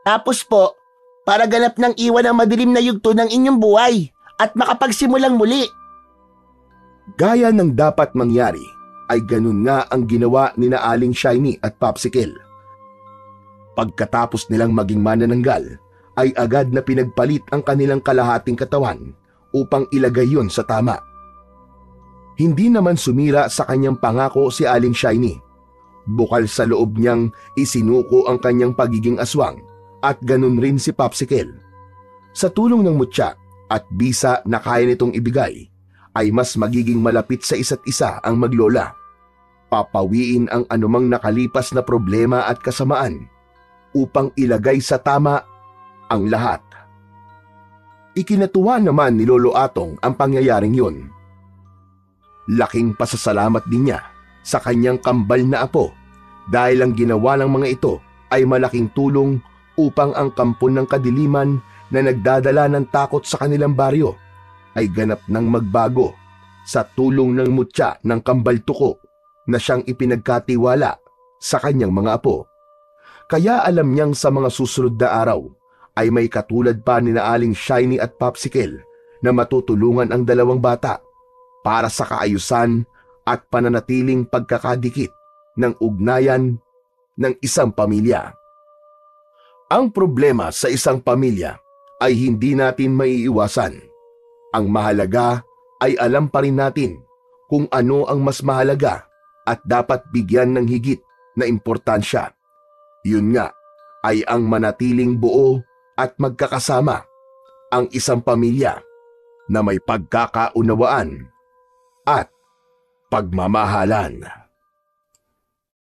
Tapos po, para ganap ng iwan ang madilim na yugto ng inyong buhay at makapagsimulang muli. Gaya ng dapat mangyari, ay ganun nga ang ginawa ni na Aling Shiny at Popsicle. Pagkatapos nilang maging manananggal, ay agad na pinagpalit ang kanilang kalahating katawan upang ilagay yon sa tama. Hindi naman sumira sa kanyang pangako si Aling Shiny. Bukal sa loob niyang isinuko ang kanyang pagiging aswang at ganun rin si Popsicle. Sa tulong ng mutya at bisa na kaya nitong ibigay, ay mas magiging malapit sa isa't isa ang maglola. Papawiin ang anumang nakalipas na problema at kasamaan upang ilagay sa tama ang lahat. Ikinatuwa naman ni Lolo Atong ang pangyayaring yun. Laking pasasalamat din niya sa kanyang kambal na apo dahil ang ginawa ng mga ito ay malaking tulong upang ang kampon ng kadiliman na nagdadala ng takot sa kanilang baryo ay ganap ng magbago sa tulong ng mutya ng kambal tuko na siyang ipinagkatiwala sa kanyang mga apo. Kaya alam niyang sa mga susunod na araw ay may katulad pa ni na Aling Shiny at Popsicle na matutulungan ang dalawang bata para sa kaayusan at pananatiling pagkakadikit ng ugnayan ng isang pamilya. Ang problema sa isang pamilya ay hindi natin maiiwasan. Ang mahalaga ay alam pa rin natin kung ano ang mas mahalaga at dapat bigyan ng higit na importansya. Yun nga ay ang manatiling buo at magkakasama ang isang pamilya na may pagkakaunawaan at pagmamahalan.